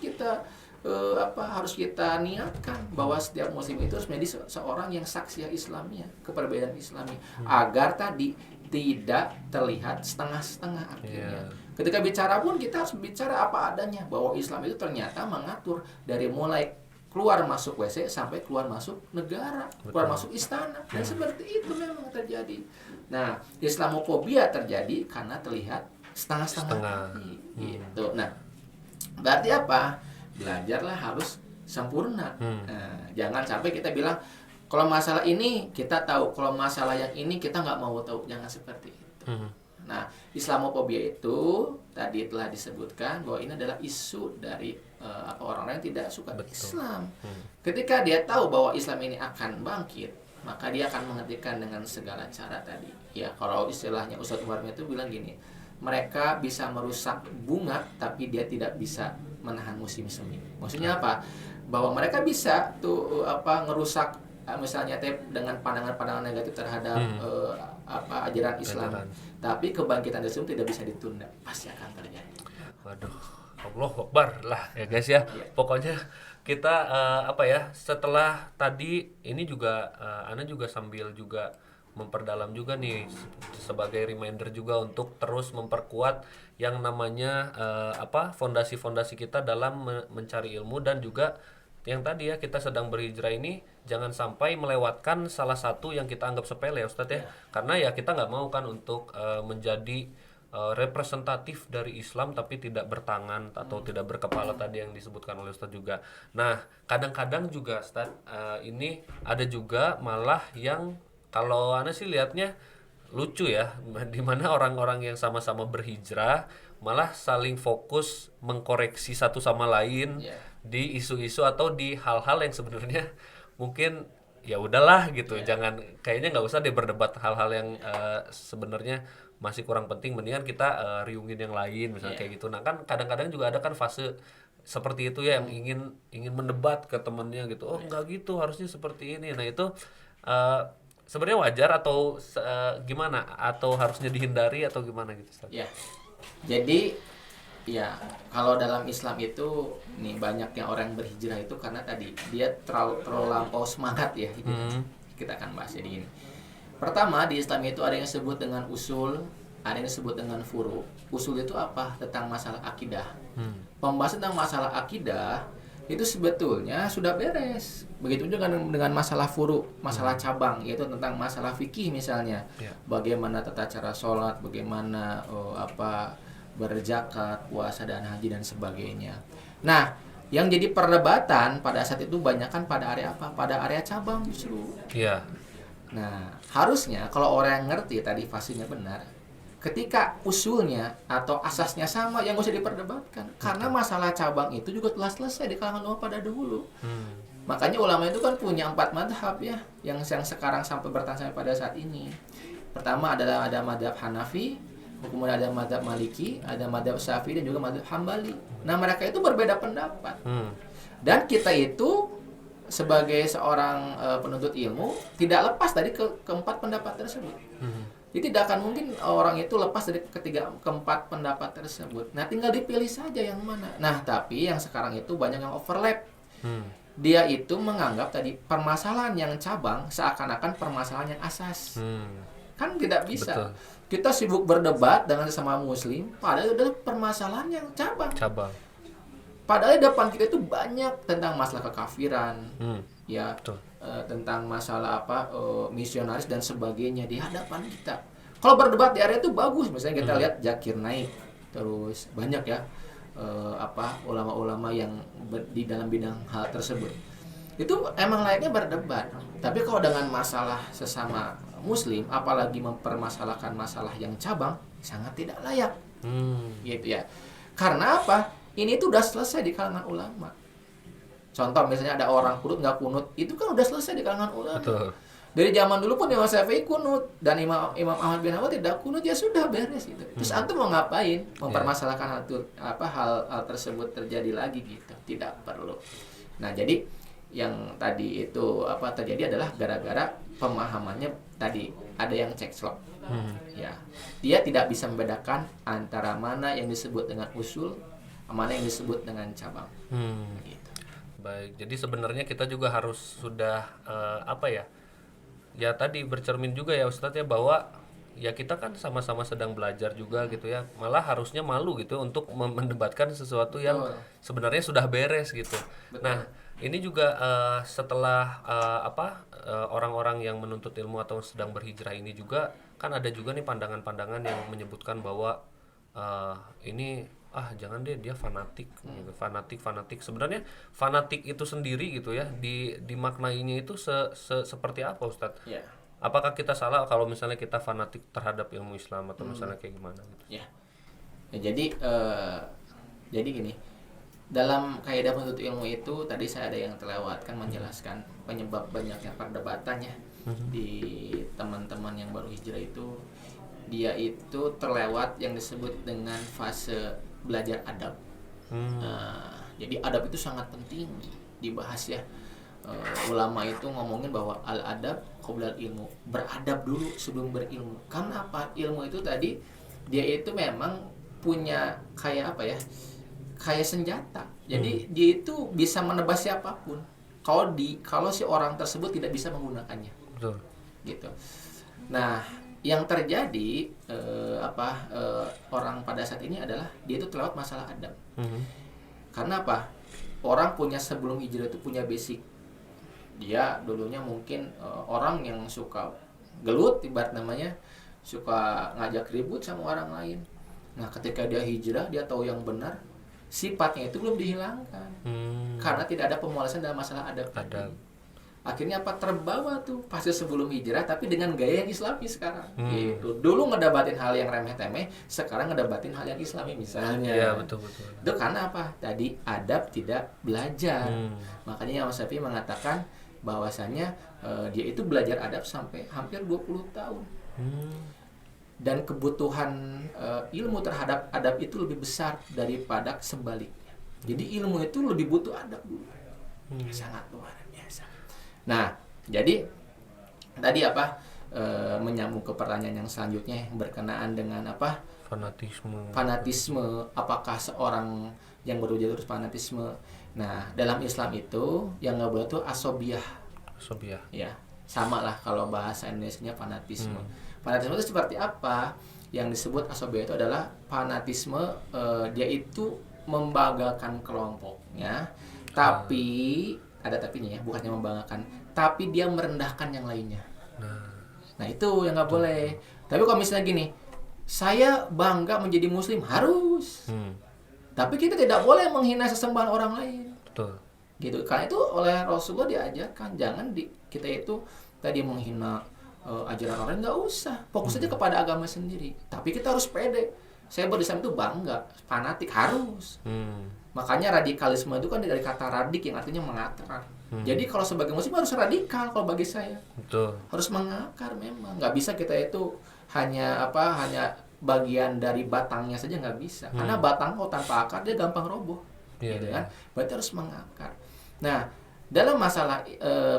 kita niatkan bahwa setiap muslim itu harus menjadi seorang yang saksiyah Islamnya, kepribadian Islami, agar tadi tidak terlihat setengah-setengah akhirnya. Ketika bicara pun kita harus bicara apa adanya, bahwa Islam itu ternyata mengatur dari mulai keluar masuk WC sampai keluar masuk negara, keluar masuk istana, dan seperti itu memang terjadi. Nah, Islamofobia terjadi karena terlihat setengah-setengah gitu. Nah, berarti apa? Belajarlah harus sempurna. Nah, jangan sampai kita bilang kalau masalah ini kita tahu, kalau masalah yang ini kita nggak mau tahu. Jangan seperti itu. Nah, Islamofobia itu tadi telah disebutkan bahwa ini adalah isu dari orang-orang yang tidak suka Islam. Ketika dia tahu bahwa Islam ini akan bangkit, maka dia akan menghentikan dengan segala cara tadi. Ya, kalau istilahnya Ustadz Umar itu bilang gini, mereka bisa merusak bunga tapi dia tidak bisa menahan musim semi. Maksudnya apa? Bahwa mereka bisa tuh ngerusak misalnya dengan pandangan-pandangan negatif terhadap ajaran Islam. Tapi kebangkitan Islam tidak bisa ditunda, pasti akan terjadi. Waduh, Allah Akbar lah ya guys ya. Pokoknya kita setelah tadi ini juga Ana juga sambil juga memperdalam juga nih sebagai reminder juga untuk terus memperkuat yang namanya fondasi-fondasi kita dalam mencari ilmu, dan juga yang tadi ya kita sedang berhijrah ini jangan sampai melewatkan salah satu yang kita anggap sepele ya Ustadz ya. Karena ya kita nggak mau kan untuk menjadi representatif dari Islam tapi tidak bertangan atau tidak berkepala tadi yang disebutkan oleh Ustadz juga. Nah, kadang-kadang juga Ustadz ini ada juga malah yang kalau Ana sih lihatnya lucu ya, dimana orang-orang yang sama-sama berhijrah malah saling fokus mengkoreksi satu sama lain di isu-isu atau di hal-hal yang sebenarnya mungkin ya udahlah gitu. Jangan, kayaknya nggak usah deh berdebat hal-hal yang sebenarnya masih kurang penting, mendingan kita riungin yang lain misalnya kayak gitu. Nah kan kadang-kadang juga ada kan fase seperti itu ya, yang ingin mendebat ke temennya gitu. Oh enggak gitu, harusnya seperti ini. Nah itu sebenarnya wajar atau gimana? Atau harusnya dihindari atau gimana gitu Ustaz? Ya. Jadi ya kalau dalam Islam itu nih banyaknya orang berhijrah itu karena tadi dia terlalu lampau semangat ya gitu. Kita akan bahas jadi ini. Pertama, di Islam itu ada yang disebut dengan usul, ada yang disebut dengan furu. Usul itu apa? Tentang masalah akidah. Pembahasan tentang masalah akidah itu sebetulnya sudah beres. Begitu juga dengan masalah furu, masalah cabang, yaitu tentang masalah fikih misalnya. Bagaimana tata cara sholat, bagaimana berzakat, puasa dan haji dan sebagainya. Nah, yang jadi perdebatan pada saat itu banyakkan pada area apa? Pada area cabang justru. Iya. Nah, harusnya kalau orang yang ngerti tadi fasenya benar, ketika usulnya atau asasnya sama, yang gak usah diperdebatkan. Karena masalah cabang itu juga telah selesai di kalangan ulama pada dahulu. Makanya ulama itu kan punya 4 madhab ya, yang sekarang sampai bertahan sampai pada saat ini. Pertama adalah ada madhab Hanafi, kemudian ada madhab Maliki, ada madhab Syafi'i dan juga madhab Hambali. Nah, mereka itu berbeda pendapat. Dan kita itu sebagai seorang penuntut ilmu tidak lepas dari keempat pendapat tersebut. Jadi tidak akan mungkin orang itu lepas dari keempat pendapat tersebut. Nah, tinggal dipilih saja yang mana. Nah, tapi yang sekarang itu banyak yang overlap. Dia itu menganggap tadi permasalahan yang cabang seakan-akan permasalahan yang asas. Kan tidak bisa. Betul. Kita sibuk berdebat dengan sesama muslim, padahal adalah permasalahan yang cabang. Padahal depan kita itu banyak tentang masalah kekafiran, ya, tentang masalah misionaris dan sebagainya di hadapan kita. Kalau berdebat di area itu bagus, misalnya kita lihat Zakir Naik, terus banyak ya ulama-ulama yang di dalam bidang hal tersebut. Itu emang layaknya berdebat. Tapi kalau dengan masalah sesama muslim, apalagi mempermasalahkan masalah yang cabang, sangat tidak layak. Gitu ya. Karena apa? Ini tuh udah selesai di kalangan ulama. Contoh misalnya ada orang kunut nggak kunut, itu kan udah selesai di kalangan ulama. Betul. Dari zaman dulu pun Imam Syafi'i kunut dan Imam Ahmad bin Hanbal tidak kunut, ya sudah beres gitu. Terus antum mau ngapain? Mempermasalahkan hal tersebut terjadi lagi gitu. Tidak perlu. Nah, jadi yang tadi itu apa terjadi adalah gara-gara pemahamannya tadi ada yang cekcok. Ya, dia tidak bisa membedakan antara mana yang disebut dengan usul, mana yang disebut dengan cabang. Gitu. Baik, jadi sebenarnya kita juga harus sudah apa ya? Ya tadi bercermin juga ya Ustadz ya, bahwa ya kita kan sama-sama sedang belajar juga gitu ya. Malah harusnya malu gitu untuk mendebatkan sesuatu yang sebenarnya sudah beres gitu. Nah, ini juga setelah orang-orang yang menuntut ilmu atau sedang berhijrah ini juga kan ada juga nih pandangan-pandangan yang menyebutkan bahwa ini jangan deh, dia fanatik gitu. Fanatik sebenarnya fanatik itu sendiri gitu ya, dimaknainya itu seperti apa Ustadz? Ya. Apakah kita salah kalau misalnya kita fanatik terhadap ilmu Islam atau misalnya kayak gimana gitu? Ya, jadi gini, dalam kaidah penuntut ilmu itu tadi saya ada yang terlewatkan menjelaskan penyebab banyaknya perdebatannya di teman-teman yang baru hijrah itu, dia itu terlewat yang disebut dengan fase belajar adab. Jadi adab itu sangat penting dibahas ya. Ulama itu ngomongin bahwa al-adab qoblal ilmu, beradab dulu sebelum berilmu. Karena apa? Ilmu itu tadi dia itu memang punya kayak apa ya? Kayak senjata. Jadi dia itu bisa menebas siapapun. Kalau si orang tersebut tidak bisa menggunakannya. Betul. Gitu. Nah, yang terjadi orang pada saat ini adalah dia itu terlewat masalah adab. Karena apa? Orang punya sebelum hijrah itu punya basic. Dia dulunya mungkin orang yang suka gelut, ibarat namanya, suka ngajak ribut sama orang lain. Nah, ketika dia hijrah, dia tahu yang benar, sifatnya itu belum dihilangkan. Karena tidak ada pemolasan dalam masalah adab. Akhirnya apa? Terbawa tuh pasti sebelum hijrah, tapi dengan gaya yang islami sekarang. Gitu. Dulu ngedebatin hal yang remeh-temeh, sekarang ngedebatin hal yang islami misalnya. Iya, betul. Itu karena apa? Tadi adab tidak belajar. Makanya Imam Syafi'i mengatakan bahwasanya dia itu belajar adab sampai hampir 20 tahun. Dan kebutuhan ilmu terhadap adab itu lebih besar daripada sebaliknya. Jadi ilmu itu lebih butuh adab dulu. Sangat luar biasa. Nah, jadi tadi menyambung ke pertanyaan yang selanjutnya yang berkenaan dengan apa? Fanatisme. Apakah seorang yang berujar terus fanatisme? Nah, dalam Islam itu yang nggak boleh tuh asobiyah. Ya, sama lah kalau bahasa Indonesianya fanatisme. Fanatisme itu seperti apa? Yang disebut asobiyah itu adalah fanatisme, dia itu membanggakan kelompoknya, tapi ada tapinya ya, bukannya membanggakan, tapi dia merendahkan yang lainnya. Nah itu yang nggak boleh. Tapi kalau misalnya gini, saya bangga menjadi muslim, harus. Tapi kita tidak boleh menghina sesembahan orang lain. Betul. Gitu. Karena itu oleh Rasulullah diajarkan jangan kita itu tadi menghina ajaran orang, nggak usah. Fokus aja kepada agama sendiri. Tapi kita harus pede. Saya berislam itu bangga, fanatik harus. Makanya radikalisme itu kan dari kata radik yang artinya mengakar. Jadi kalau sebagai muslim harus radikal kalau bagi saya. Betul. Harus mengakar memang. Nggak bisa kita itu hanya bagian dari batangnya saja, nggak bisa. Karena batang kalau tanpa akar dia gampang roboh. Gitu kan? Berarti harus mengakar. Nah, dalam masalah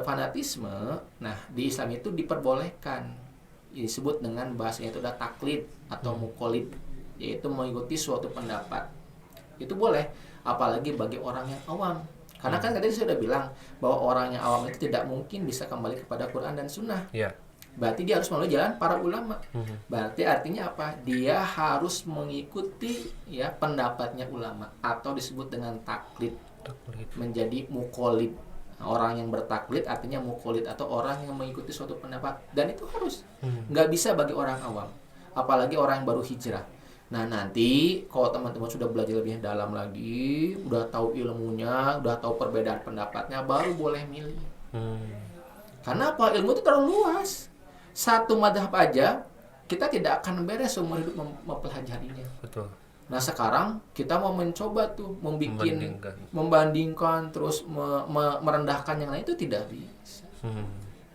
fanatisme, nah di Islam itu diperbolehkan. Disebut dengan bahasanya itu ada taklid atau muqallid, yaitu mengikuti suatu pendapat. Itu boleh, apalagi bagi orang yang awam. Karena kan tadi saya sudah bilang bahwa orang yang awam itu tidak mungkin bisa kembali kepada Quran dan Sunnah. Berarti dia harus melalui jalan para ulama. Berarti artinya apa? Dia harus mengikuti ya pendapatnya ulama atau disebut dengan taklid. Menjadi muqallid. Orang yang bertaklid artinya muqallid atau orang yang mengikuti suatu pendapat, dan itu harus. Nggak bisa bagi orang awam, apalagi orang yang baru hijrah. Nah nanti kalau teman-teman sudah belajar lebih dalam lagi, udah tahu ilmunya, udah tahu perbedaan pendapatnya, baru boleh milih. Karena apa? Ilmu itu terlalu luas. Satu madhab aja kita tidak akan beres seumur hidup mempelajarinya. Betul. Nah sekarang kita mau mencoba tuh membandingkan terus merendahkan yang lain, itu tidak bisa.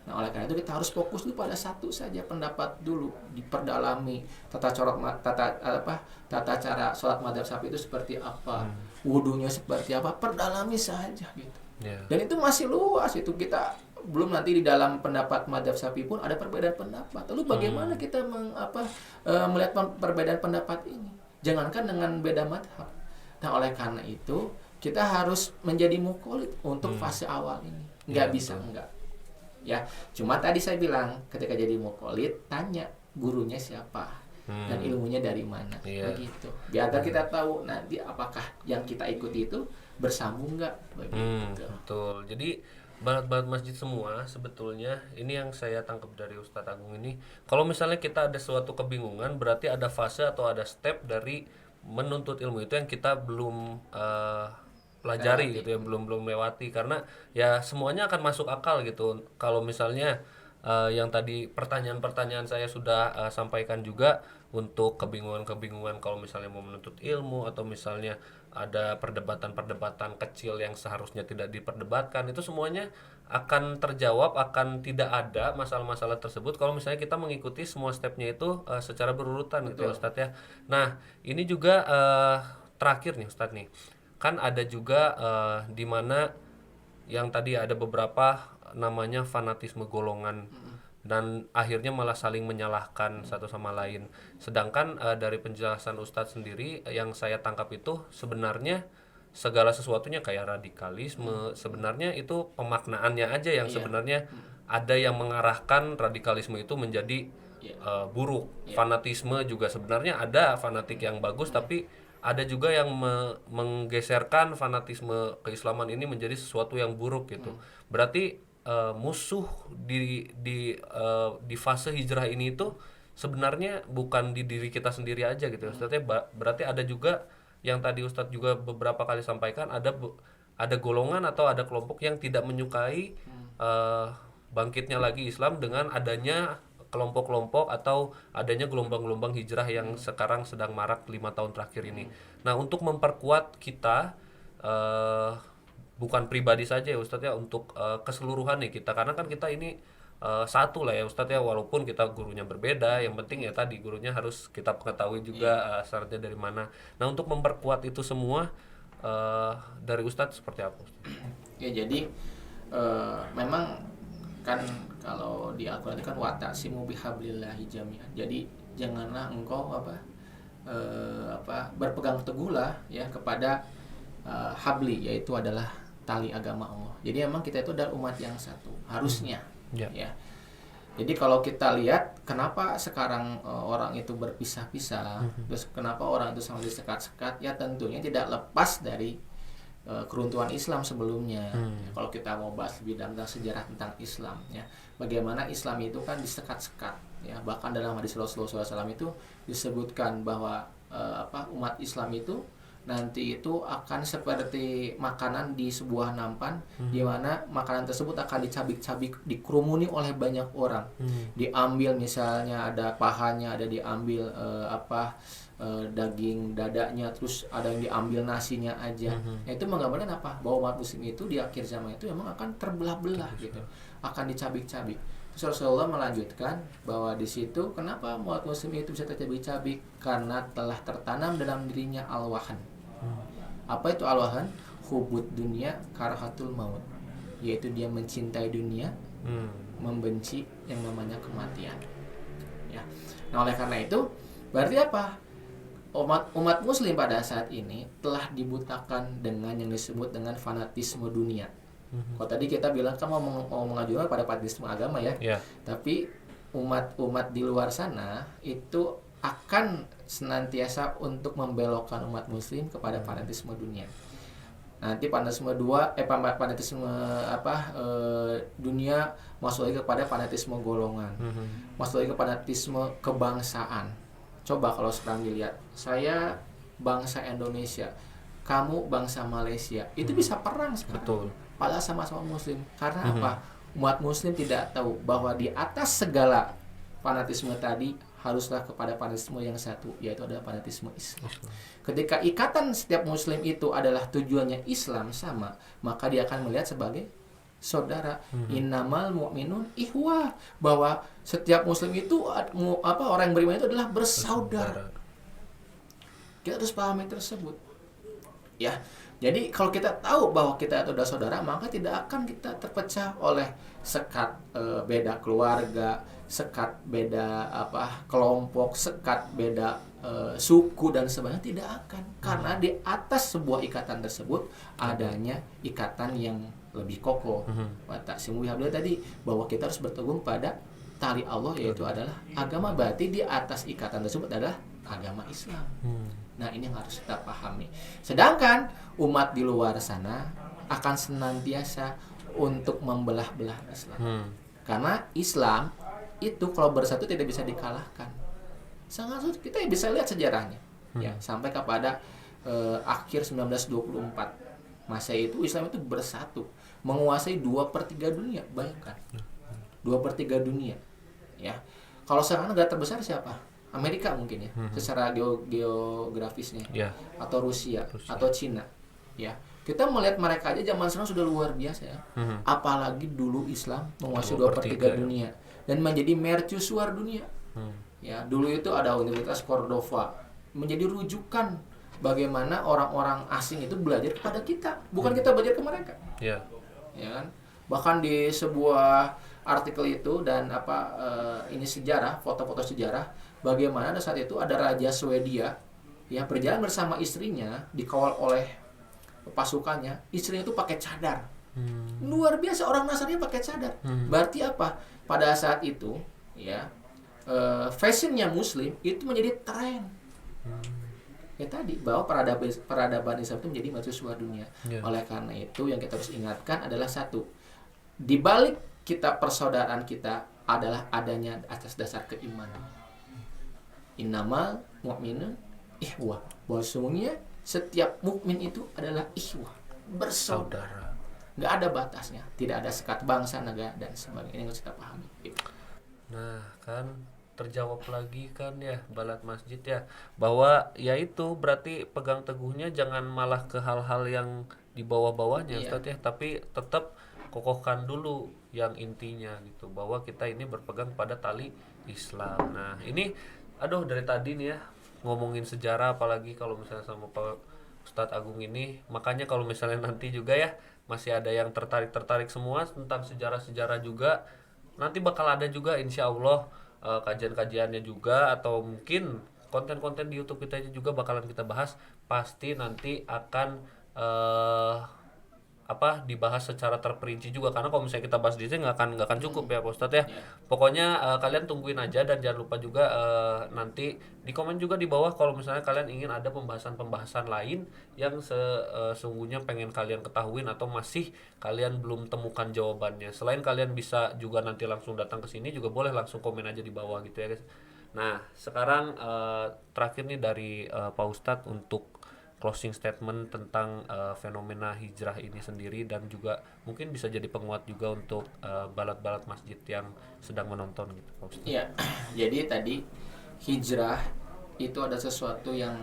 Nah oleh karena itu kita harus fokus dulu pada satu saja pendapat dulu, diperdalami tata cara sholat madhab Syafi'i itu seperti apa, wudunya seperti apa, perdalami saja gitu. Ya. Dan itu masih luas, itu kita belum nanti di dalam pendapat madzhab Syafi'i pun ada perbedaan pendapat. Lalu bagaimana kita melihat perbedaan pendapat ini? Jangankan dengan beda madhab. Nah, oleh karena itu kita harus menjadi muqallid untuk fase awal ini. Nggak bisa enggak. Ya, cuma tadi saya bilang ketika jadi muqallid tanya gurunya siapa dan ilmunya dari mana, begitu. Biar kita tahu nanti apakah yang kita ikuti itu bersambung nggak, begitu. Betul. Jadi balat-balat masjid semua sebetulnya ini yang saya tangkap dari Ustadz Agung ini. Kalau misalnya kita ada suatu kebingungan, berarti ada fase atau ada step dari menuntut ilmu itu yang kita belum pelajari gitu ya, belum lewati, karena ya semuanya akan masuk akal gitu. Kalau misalnya yang tadi pertanyaan-pertanyaan saya sudah sampaikan juga untuk kebingungan-kebingungan kalau misalnya mau menuntut ilmu atau misalnya ada perdebatan-perdebatan kecil yang seharusnya tidak diperdebatkan, itu semuanya akan terjawab, akan tidak ada masalah-masalah tersebut kalau misalnya kita mengikuti semua stepnya itu secara berurutan. Betul. Gitu ya Ustadz ya. Nah ini juga terakhir nih Ustadz nih, kan ada juga di mana yang tadi ada beberapa namanya fanatisme golongan dan akhirnya malah saling menyalahkan satu sama lain. Sedangkan dari penjelasan Ustadz sendiri yang saya tangkap itu sebenarnya segala sesuatunya kayak radikalisme sebenarnya itu pemaknaannya aja yang sebenarnya ada yang mengarahkan radikalisme itu menjadi buruk. Fanatisme juga sebenarnya ada fanatik yang bagus, tapi ada juga yang menggeserkan fanatisme keislaman ini menjadi sesuatu yang buruk gitu. Berarti musuh di fase hijrah ini itu sebenarnya bukan di diri kita sendiri aja gitu. Ustadznya berarti ada juga yang tadi Ustadz juga beberapa kali sampaikan, ada golongan atau ada kelompok yang tidak menyukai bangkitnya lagi Islam dengan adanya kelompok-kelompok atau adanya gelombang-gelombang hijrah yang sekarang sedang marak 5 tahun terakhir ini. Nah untuk memperkuat kita bukan pribadi saja ya Ustadz ya, untuk keseluruhan nih kita, karena kan kita ini satu lah ya Ustadz ya, walaupun kita gurunya berbeda, yang penting ya tadi gurunya harus kita ketahui juga syaratnya dari mana. Nah untuk memperkuat itu semua dari Ustadz seperti apa Ustadz? Ya jadi memang kan kalau di Al-Quran itu kan watasimu bihablillahi jami'an. Jadi janganlah engkau berpegang teguhlah ya kepada habli, yaitu adalah tali agama Allah. Jadi memang kita itu adalah umat yang satu harusnya. Ya. Jadi kalau kita lihat kenapa sekarang orang itu berpisah-pisah, terus kenapa orang itu sama disekat-sekat, ya tentunya tidak lepas dari keruntuhan Islam sebelumnya. Ya, kalau kita mau bahas lebih tentang sejarah tentang Islam, ya bagaimana Islam itu kan disekat-sekat, ya bahkan dalam hadis Rasulullah SAW itu disebutkan bahwa umat Islam itu nanti itu akan seperti makanan di sebuah nampan, di mana makanan tersebut akan dicabik-cabik, dikerumuni oleh banyak orang. Diambil misalnya ada pahanya, ada diambil daging dadanya, terus ada yang diambil nasinya aja. Nah, itu menggambarkan apa? Bahwa umat muslim itu di akhir zaman itu memang akan terbelah-belah gitu, akan dicabik-cabik. Terus Rasulullah melanjutkan bahwa di situ kenapa umat muslim itu bisa tercabik-cabik? Karena telah tertanam dalam dirinya al-wahan. Apa itu al-wahan? Hubud dunia karahatul maut, yaitu dia mencintai dunia, membenci yang namanya kematian. Ya. Nah oleh karena itu berarti apa? Umat muslim pada saat ini telah dibutakan dengan yang disebut dengan fanatisme dunia. Kalau tadi kita bilang kan mau mengajukan pada fanatisme agama ya. Tapi umat di luar sana itu akan senantiasa untuk membelokkan umat muslim kepada fanatisme dunia. Nanti fanatisme dunia masuk lagi kepada fanatisme golongan, masuk lagi ke fanatisme kebangsaan. Coba kalau sekarang dilihat, saya bangsa Indonesia, kamu bangsa Malaysia, itu bisa perang sekarang. Betul. Padahal sama-sama muslim. Karena apa? Umat muslim tidak tahu bahwa di atas segala fanatisme tadi haruslah kepada fanatisme yang satu, yaitu adalah fanatisme Islam. Ketika ikatan setiap muslim itu adalah tujuannya Islam sama, maka dia akan melihat sebagai saudara. Innamal mu'minun ihwah, bahwa setiap muslim itu orang yang beriman itu adalah bersaudara. Kita harus pahami tersebut. Ya, Jadi kalau kita tahu bahwa kita itu adalah saudara, maka tidak akan kita terpecah oleh sekat beda keluarga, sekat beda kelompok, sekat beda suku dan sebagainya, tidak akan. Karena di atas sebuah ikatan tersebut adanya ikatan yang lebih kokoh. Watak simu bihabla tadi bahwa kita harus bertegung pada tali Allah, yaitu adalah agama. Berarti di atas ikatan tersebut adalah agama Islam. Nah, ini yang harus kita pahami. Sedangkan umat di luar sana akan senantiasa untuk membelah-belah Islam. Karena Islam itu kalau bersatu tidak bisa dikalahkan. Sangat sulit. Kita bisa lihat sejarahnya. Ya, sampai kepada akhir 1924. Masa itu Islam itu bersatu, menguasai 2/3 dunia. Bayangkan. 2/3 dunia. Ya. Kalau sekarang negara terbesar siapa? Amerika mungkin ya, secara geografisnya, atau Rusia, atau Cina, ya. Kita melihat mereka aja zaman sekarang sudah luar biasa ya. Apalagi dulu Islam menguasai 2/3 dunia dan menjadi mercusuar dunia. Ya, dulu itu ada Universitas Cordova menjadi rujukan bagaimana orang-orang asing itu belajar kepada kita, bukan kita belajar ke mereka. Ya kan? Bahkan di sebuah artikel itu dan ini sejarah, foto-foto sejarah bagaimana pada saat itu ada raja Swedia ya berjalan bersama istrinya dikawal oleh pasukannya, istrinya itu pakai cadar. Luar biasa, orang Nasrani pakai cadar. Berarti apa? Pada saat itu ya fashionnya Muslim itu menjadi tren. Ya tadi bahwa peradaban Islam itu menjadi mercusuar dunia. Oleh karena itu yang kita harus ingatkan adalah satu, di balik kita persaudaraan kita adalah adanya atas dasar keimanan. Innamal mu'minun ikhwah. Bahwa sesungguhnya setiap mukmin itu adalah ikhwah, bersaudara. Nggak ada batasnya, tidak ada sekat bangsa, negara dan sebagainya. Ini yang harus kita pahami. Nah, kan terjawab lagi kan ya Balat Masjid ya, bahwa ya itu berarti pegang teguhnya jangan malah ke hal-hal yang di bawah-bawahnya Ustaz ya, tapi tetap kokohkan dulu yang intinya gitu, bahwa kita ini berpegang pada tali Islam. Nah, ini dari tadi nih ya ngomongin sejarah, apalagi kalau misalnya sama Pak Ustadz Agung ini, makanya kalau misalnya nanti juga ya masih ada yang tertarik semua tentang sejarah-sejarah juga, nanti bakal ada juga insya Allah kajian-kajiannya juga, atau mungkin konten-konten di YouTube kita juga bakalan kita bahas. Pasti nanti akan dibahas secara terperinci juga, karena kalau misalnya kita bahas di sini nggak akan cukup ya Pak Ustadz ya. Pokoknya kalian tungguin aja, dan jangan lupa juga nanti di komen juga di bawah kalau misalnya kalian ingin ada pembahasan lain yang sesungguhnya pengen kalian ketahuin atau masih kalian belum temukan jawabannya. Selain kalian bisa juga nanti langsung datang ke sini, juga boleh langsung komen aja di bawah gitu ya guys. Nah, sekarang terakhir nih dari Pak Ustadz untuk closing statement tentang fenomena hijrah ini sendiri, dan juga mungkin bisa jadi penguat juga untuk balat-balat masjid yang sedang menonton gitu Pak Ustadz. Iya, jadi tadi hijrah itu ada sesuatu yang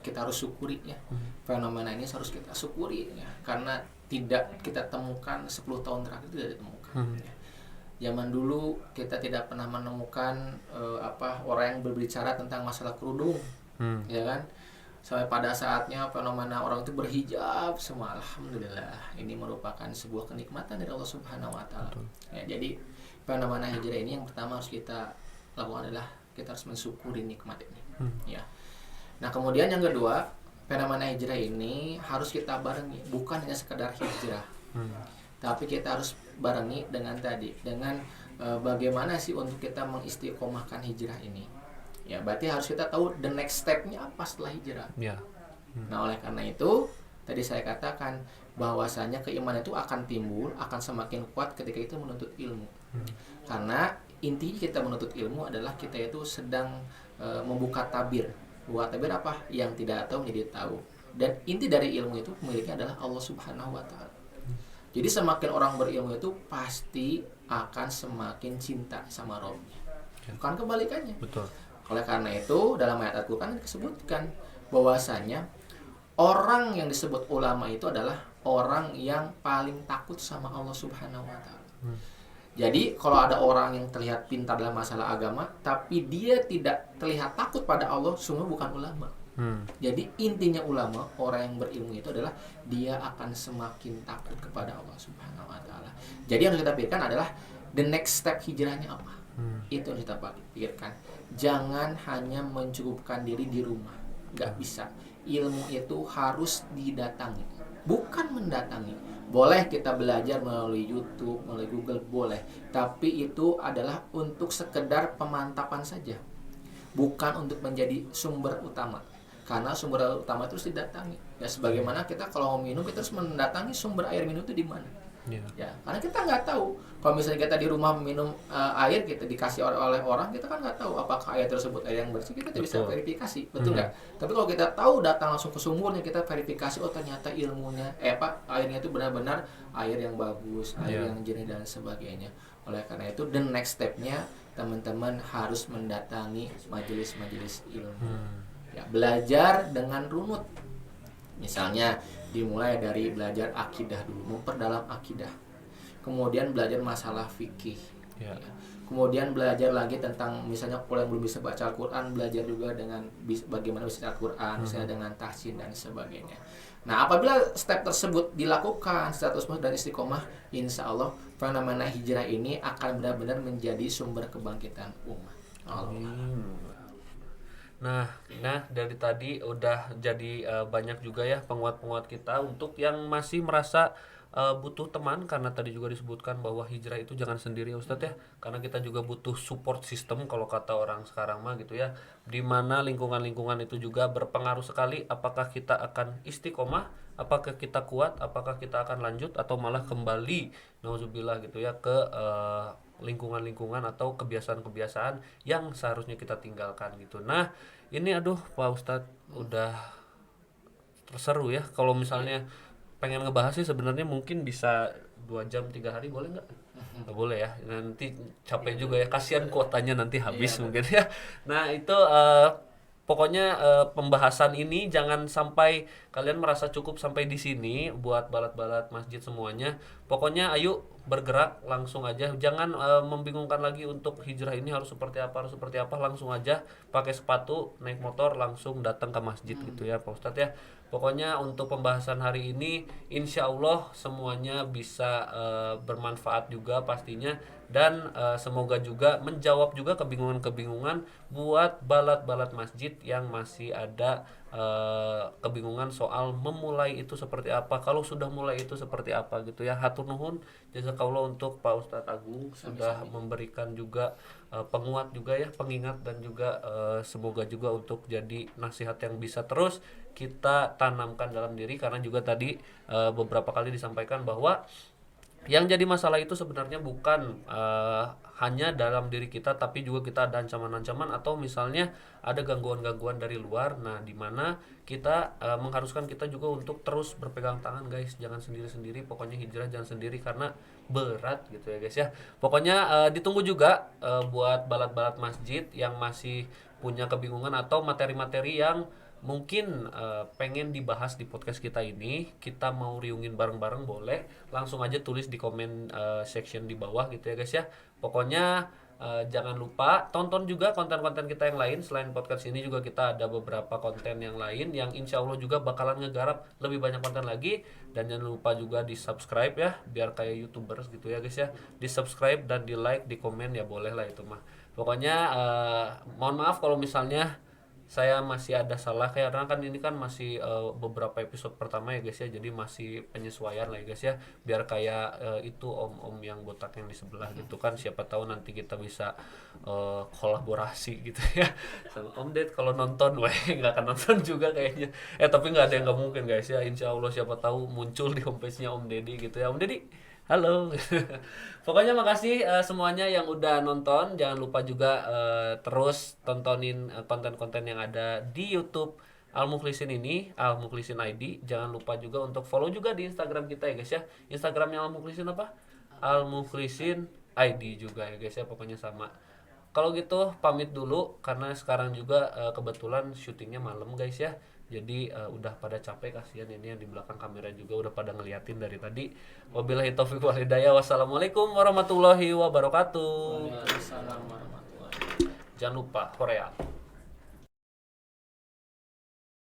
kita harus syukuri ya. Fenomena ini harus kita syukuri ya, karena tidak kita temukan 10 tahun terakhir, tidak ditemukan. Ya. Zaman dulu kita tidak pernah menemukan orang yang berbicara tentang masalah kerudung, ya kan? Sampai pada saatnya fenomena orang itu berhijab semua. Alhamdulillah, ini merupakan sebuah kenikmatan dari Allah Subhanahu wa taala. Ya, jadi fenomena hijrah ini yang pertama harus kita lakukan adalah kita harus mensyukuri nikmat ini. Ya. Nah, kemudian yang kedua, fenomena hijrah ini harus kita barengi, bukan hanya sekedar hijrah. Tapi kita harus barengi dengan bagaimana sih untuk kita mengistiqomahkan hijrah ini. Ya, berarti harus kita tahu the next step-nya apa setelah hijrah. Nah, oleh karena itu tadi saya katakan bahwasanya keimanan itu akan timbul, akan semakin kuat ketika itu menuntut ilmu. Karena intinya kita menuntut ilmu adalah kita itu sedang membuka tabir. Buat tabir apa? Yang tidak tahu menjadi tahu. Dan inti dari ilmu itu pemiliknya adalah Allah Subhanahu wa taala. Jadi semakin orang berilmu itu pasti akan semakin cinta sama Rabb-nya. Bukan kebalikannya. Betul. Oleh karena itu dalam ayat Al-Quran disebutkan bahwasanya orang yang disebut ulama itu adalah orang yang paling takut sama Allah Subhanahu wa taala. Jadi kalau ada orang yang terlihat pintar dalam masalah agama tapi dia tidak terlihat takut pada Allah, sungguh bukan ulama. Jadi intinya ulama, orang yang berilmu itu adalah dia akan semakin takut kepada Allah Subhanahu wa taala. Jadi yang harus kita pikirkan adalah the next step hijrahnya apa. Itu yang kita pikirkan. Jangan hanya mencukupkan diri di rumah. Gak bisa. Ilmu itu harus didatangi, bukan mendatangi. Boleh kita belajar melalui YouTube, melalui Google, boleh. Tapi itu adalah untuk sekedar pemantapan saja, bukan untuk menjadi sumber utama. Karena sumber utama itu harus didatangi. Ya sebagaimana kita kalau mau minum, kita harus mendatangi sumber air minum itu di mana. Ya, karena kita nggak tahu. Kalau misalnya kita di rumah minum air, kita dikasih oleh orang, kita kan nggak tahu apakah air tersebut air yang bersih. Kita tidak bisa verifikasi, betul nggak? Tapi kalau kita tahu, datang langsung ke sumurnya, kita verifikasi. Oh ternyata ilmunya, airnya itu benar-benar air yang bagus, air yang jernih dan sebagainya. Oleh karena itu, the next stepnya teman-teman harus mendatangi majelis-majelis ilmu. Ya, belajar dengan runut. Misalnya dimulai dari belajar akidah dulu, memperdalam akidah. Kemudian belajar masalah fikih. Ya. Kemudian belajar lagi tentang misalnya kalau yang belum bisa baca Al-Qur'an, belajar juga dengan bagaimana bisa Al-Qur'an, misalnya dengan tahsin dan sebagainya. Nah, apabila step tersebut dilakukan 100% dan istiqomah, insya Allah fenomena hijrah ini akan benar-benar menjadi sumber kebangkitan umat. Nah, dari tadi udah jadi banyak juga ya penguat-penguat kita untuk yang masih merasa butuh teman, karena tadi juga disebutkan bahwa hijrah itu jangan sendiri ya Ustadz ya, karena kita juga butuh support system kalau kata orang sekarang mah gitu ya, dimana lingkungan-lingkungan itu juga berpengaruh sekali apakah kita akan istiqomah, apakah kita kuat, apakah kita akan lanjut atau malah kembali nauzubillah gitu ya ke lingkungan-lingkungan atau kebiasaan-kebiasaan yang seharusnya kita tinggalkan gitu. Nah, ini aduh Pak Ustadz udah terseru ya. Kalau misalnya pengen ngebahas sih sebenarnya mungkin bisa 2 jam 3 hari, boleh nggak? Nggak boleh ya. Nanti capek juga ya. Kasihan kuotanya nanti habis mungkin ya. Nah, itu pokoknya pembahasan ini jangan sampai kalian merasa cukup sampai di sini buat balat-balat masjid semuanya. Pokoknya ayo bergerak langsung aja. Jangan membingungkan lagi untuk hijrah ini harus seperti apa, langsung aja pakai sepatu, naik motor langsung datang ke masjid gitu ya Pak Ustadz ya. Pokoknya untuk pembahasan hari ini insya Allah semuanya bisa bermanfaat juga pastinya, dan semoga juga menjawab juga kebingungan-kebingungan buat balat-balat masjid yang masih ada kebingungan soal memulai itu seperti apa, kalau sudah mulai itu seperti apa gitu ya. Hatur nuhun jazakallah untuk Pak Ustadz Agung sudah memberikan juga penguat juga ya, pengingat, dan juga semoga juga untuk jadi nasihat yang bisa terus kita tanamkan dalam diri, karena juga tadi beberapa kali disampaikan bahwa yang jadi masalah itu sebenarnya bukan hanya dalam diri kita, tapi juga kita ada ancaman-ancaman atau misalnya ada gangguan-gangguan dari luar. Nah, di mana kita mengharuskan kita juga untuk terus berpegang tangan guys, jangan sendiri-sendiri. Pokoknya hijrah jangan sendiri karena berat gitu ya guys ya. Pokoknya ditunggu juga buat balat-balat masjid yang masih punya kebingungan atau materi-materi yang mungkin pengen dibahas di podcast kita ini, kita mau riungin bareng-bareng, boleh langsung aja tulis di komen section di bawah gitu ya guys ya. Pokoknya jangan lupa tonton juga konten-konten kita yang lain. Selain podcast ini juga kita ada beberapa konten yang lain yang insya Allah juga bakalan ngegarap lebih banyak konten lagi. Dan jangan lupa juga di subscribe ya, biar kayak YouTubers gitu ya guys ya. Di subscribe dan di like, di komen ya boleh lah itu mah. Pokoknya mohon maaf kalau misalnya saya masih ada salah, karena kan ini kan masih beberapa episode pertama ya guys ya, jadi masih penyesuaian lah ya guys ya, biar kayak itu om-om yang botak yang di sebelah gitu kan, siapa tahu nanti kita bisa kolaborasi gitu ya sama Om Ded. Kalau nonton nggak akan nonton juga kayaknya, tapi nggak ada yang nggak mungkin guys ya, insya Allah siapa tahu muncul di homepage-nya Om Deddy gitu ya. Om Deddy halo. Pokoknya makasih semuanya yang udah nonton. Jangan lupa juga terus tontonin konten-konten yang ada di YouTube Al Mukhlisin ini, Al Mukhlisin ID. Jangan lupa juga untuk follow juga di Instagram kita ya guys ya. Instagramnya Al Mukhlisin apa? Al Mukhlisin ID juga ya guys ya. Pokoknya sama. Kalau gitu pamit dulu karena sekarang juga kebetulan syutingnya malam guys ya. Jadi udah pada capek, kasihan ini yang di belakang kamera juga udah pada ngeliatin dari tadi. Wabillahi taufiq wal hidayah. Wassalamualaikum warahmatullahi wabarakatuh. Waalaikumsalam warahmatullahi wabarakatuh. Jangan lupa Korea.